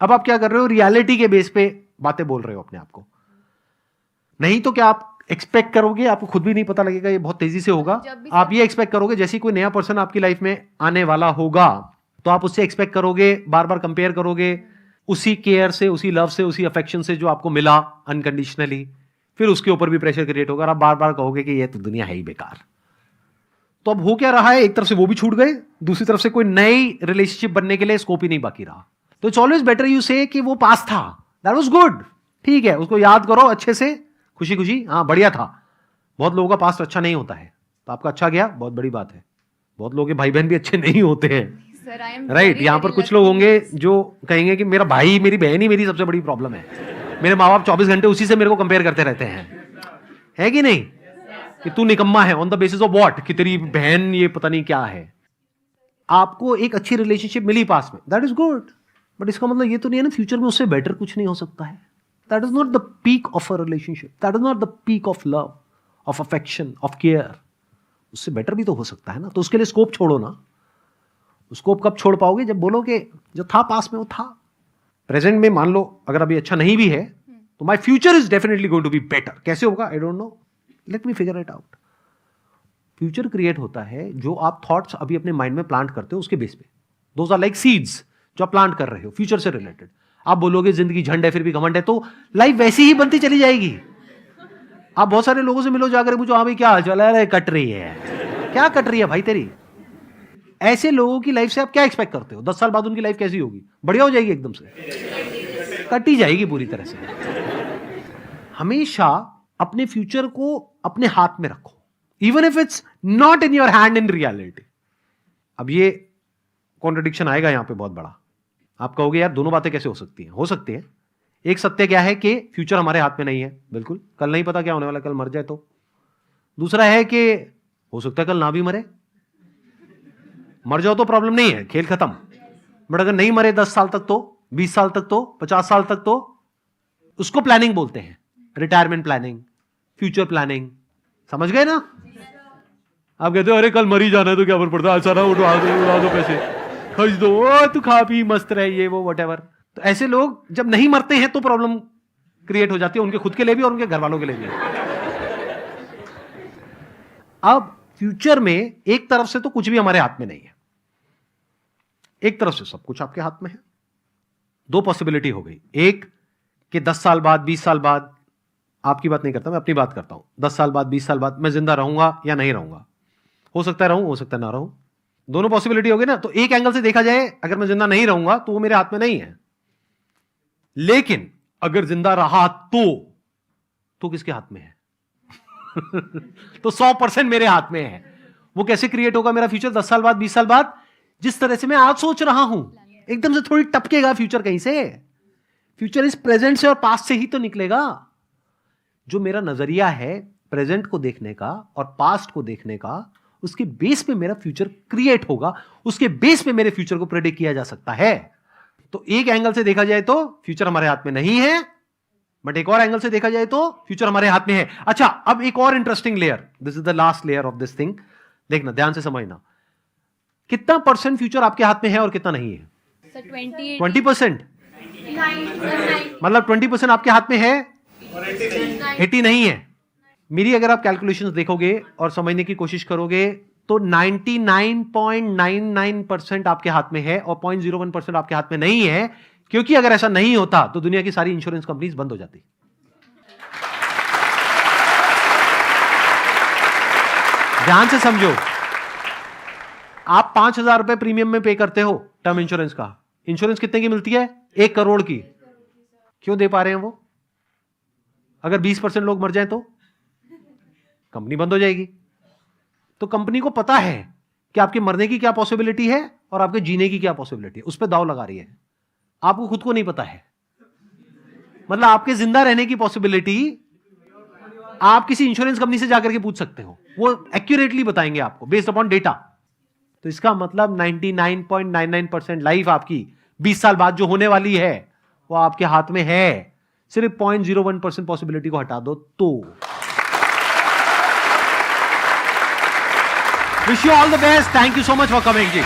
अब आप क्या कर रहे हो, रियलिटी के बेस पे बातें बोल रहे हो अपने आप को, नहीं तो क्या आप एक्सपेक्ट करोगे, आपको खुद भी नहीं पता लगेगा, ये बहुत तेजी से होगा। आप ये एक्सपेक्ट करोगे जैसे कोई नया पर्सन आपकी लाइफ में आने वाला होगा तो आप उससे एक्सपेक्ट करोगे, बार बार कंपेयर करोगे उसी केयर से, उसी लव से, उसी अफेक्शन से जो आपको मिला अनकंडीशनली, फिर उसके ऊपर भी प्रेशर क्रिएट होगा और आप बार बार कहोगे कि ये तो दुनिया है ही बेकार। तो अब हो क्या रहा है, एक तरफ से वो भी छूट गए, दूसरी तरफ से कोई नई रिलेशनशिप बनने के लिए स्कोप ही नहीं बाकी रहा। तो इट्स ऑलवेज बेटर यू से कि वो पास था, दैट वाज गुड, ठीक है, उसको याद करो अच्छे से, खुशी खुशी, हाँ बढ़िया था। बहुत लोगों का पास्ट अच्छा नहीं होता है, तो आपका अच्छा गया, बहुत बड़ी बात है। बहुत लोगों के भाई बहन भी अच्छे नहीं होते हैं, राइट? यहां पर कुछ लोग होंगे जो कहेंगे कि मेरा भाई मेरी बहन ही मेरी सबसे बड़ी प्रॉब्लम है, मेरे माँ बाप 24 घंटे उसी से मेरे को कंपेयर करते रहते हैं, है कि नहीं, कि तू निकम्मा है, on the basis of what, कि तेरी बहन ये पता नहीं क्या है। आपको एक अच्छी रिलेशनशिप मिली पास में, दैट इज गुड, बट इसका मतलब ये तो नहीं है ना फ्यूचर में उससे बेटर कुछ नहीं हो सकता है। That is not the peak of a relationship, that is not the peak of love, of affection, of care. उससे बेटर भी तो हो सकता है ना, तो उसके लिए स्कोप छोड़ो ना। स्कोप कब छोड़ पाओगे, जब बोलो कि जो था पास में वो था। प्रेजेंट में मान लो अगर अभी अच्छा नहीं भी है तो my future is definitely going to be better. कैसे होगा I don't know, let me figure it out. Future create होता है जो आप थॉट्स अभी अपने माइंड में प्लांट करते हो उसके बेस पे। दोज आर लाइक सीड्स जो आप प्लांट कर रहे हो फ्यूचर से रिलेटेड। आप बोलोगे जिंदगी झंड है फिर भी घमंड है, तो लाइफ वैसी ही बनती चली जाएगी। आप बहुत सारे लोगों से मिलो जाकर पूछो, हाँ भाई क्या हाल चाल है, कट रही है, क्या कट रही है भाई तेरी। ऐसे लोगों की लाइफ से आप क्या एक्सपेक्ट करते हो, 10 साल बाद उनकी लाइफ कैसी होगी, बढ़िया हो जाएगी एकदम से, कटी जाएगी पूरी तरह से। हमेशा अपने फ्यूचर को अपने हाथ में रखो, even if it's not in your hand in reality. अब ये कॉन्ट्रडिक्शन आएगा यहां पे बहुत बड़ा। आप कहोगे यार दोनों बातें कैसे हो सकती हैं? हो सकती है। एक सत्य क्या है कि फ्यूचर हमारे हाथ में नहीं है, बिल्कुल, कल नहीं पता क्या होने वाला, कल मर जाए तो। दूसरा है कि हो सकता है कल ना भी मरे, मर जाओ तो प्रॉब्लम नहीं है, खेल खत्म। बट अगर नहीं मरे 10 साल तक तो, 20 साल तक तो, 50 साल तक तो, उसको प्लानिंग बोलते हैं, रिटायरमेंट प्लानिंग, फ्यूचर प्लानिंग। समझ गए ना? आप कहते हो अरे कल मर ही जाना है तो क्या फर्क पड़ता है, अच्छा ना उड़ा दो पैसे, खर्च दो, तू खा पी मस्त रहे, ये वो व्हाटएवर। तो ऐसे लोग जब नहीं मरते हैं तो प्रॉब्लम क्रिएट हो जाती है, उनके खुद के लिए भी और उनके घर वालों के लिए भी। अब फ्यूचर में एक तरफ से तो कुछ भी हमारे हाथ में नहीं है, एक तरफ से सब कुछ आपके हाथ में है। दो पॉसिबिलिटी हो गई, एक कि 10 साल बाद, 20 साल बाद, आपकी बात नहीं करता मैं अपनी बात करता हूं, 10 साल बाद, 20 साल बाद मैं जिंदा रहूंगा या नहीं रहूंगा। हो सकता है रहूं, हो सकता है ना रहूं, दोनों पॉसिबिलिटी हो गई ना। तो एक एंगल से देखा जाए, अगर मैं जिंदा नहीं रहूंगा तो वो मेरे हाथ में नहीं है, लेकिन अगर जिंदा रहा तो किसके हाथ में है? तो 100% मेरे हाथ में है। वो कैसे क्रिएट होगा मेरा फ्यूचर 10 साल बाद, 20 साल बाद? जिस तरह से मैं आज सोच रहा हूं, एकदम से थोड़ी टपकेगा फ्यूचर कहीं से। फ्यूचर इस प्रेजेंट से और पास्ट से ही तो निकलेगा। जो मेरा नजरिया है प्रेजेंट को देखने का और पास्ट को देखने का, उसके बेस पे मेरा फ्यूचर क्रिएट होगा, उसके बेस पे मेरे फ्यूचर को प्रेडिक्ट किया जा सकता है। तो एक एंगल से देखा जाए तो फ्यूचर हमारे हाथ में नहीं है, बट एक और एंगल से देखा जाए तो फ्यूचर हमारे हाथ में है। अच्छा, अब एक और interesting layer, this is the last layer of this thing, देखना ध्यान से समझना। कितना परसेंट फ्यूचर आपके हाथ में है और कितना नहीं है? सर 28 20%। मतलब 20% आपके हाथ में है, 80 नहीं है। मेरी अगर आप कैलकुलेशंस देखोगे और समझने की कोशिश करोगे तो 99.99% आपके हाथ में है और 0.01% आपके हाथ में नहीं है, क्योंकि अगर ऐसा नहीं होता तो दुनिया की सारी इंश्योरेंस कंपनीज बंद हो जाती। ध्यान से समझो, आप 5,000 रुपए प्रीमियम में पे करते हो टर्म इंश्योरेंस का, इंश्योरेंस कितने की मिलती है? 1 करोड़ की। क्यों दे पा रहे हैं वो? अगर 20% लोग मर जाएं तो कंपनी बंद हो जाएगी। तो कंपनी को पता है कि आपके मरने की क्या पॉसिबिलिटी है और आपके जीने की क्या पॉसिबिलिटी है, उस पर दाव लगा रही है। आपको खुद को नहीं पता है। मतलब आपके जिंदा रहने की पॉसिबिलिटी आप किसी इंश्योरेंस कंपनी से जाकर के पूछ सकते हो, वो एक्यूरेटली बताएंगे आपको बेस्ड अपॉन डेटा। तो इसका मतलब 99.99% लाइफ आपकी 20 साल बाद जो होने वाली है वो आपके हाथ में है। सिर्फ 0.01% पॉसिबिलिटी को हटा दो तो। Wish you all the best. Thank you so much for coming ji.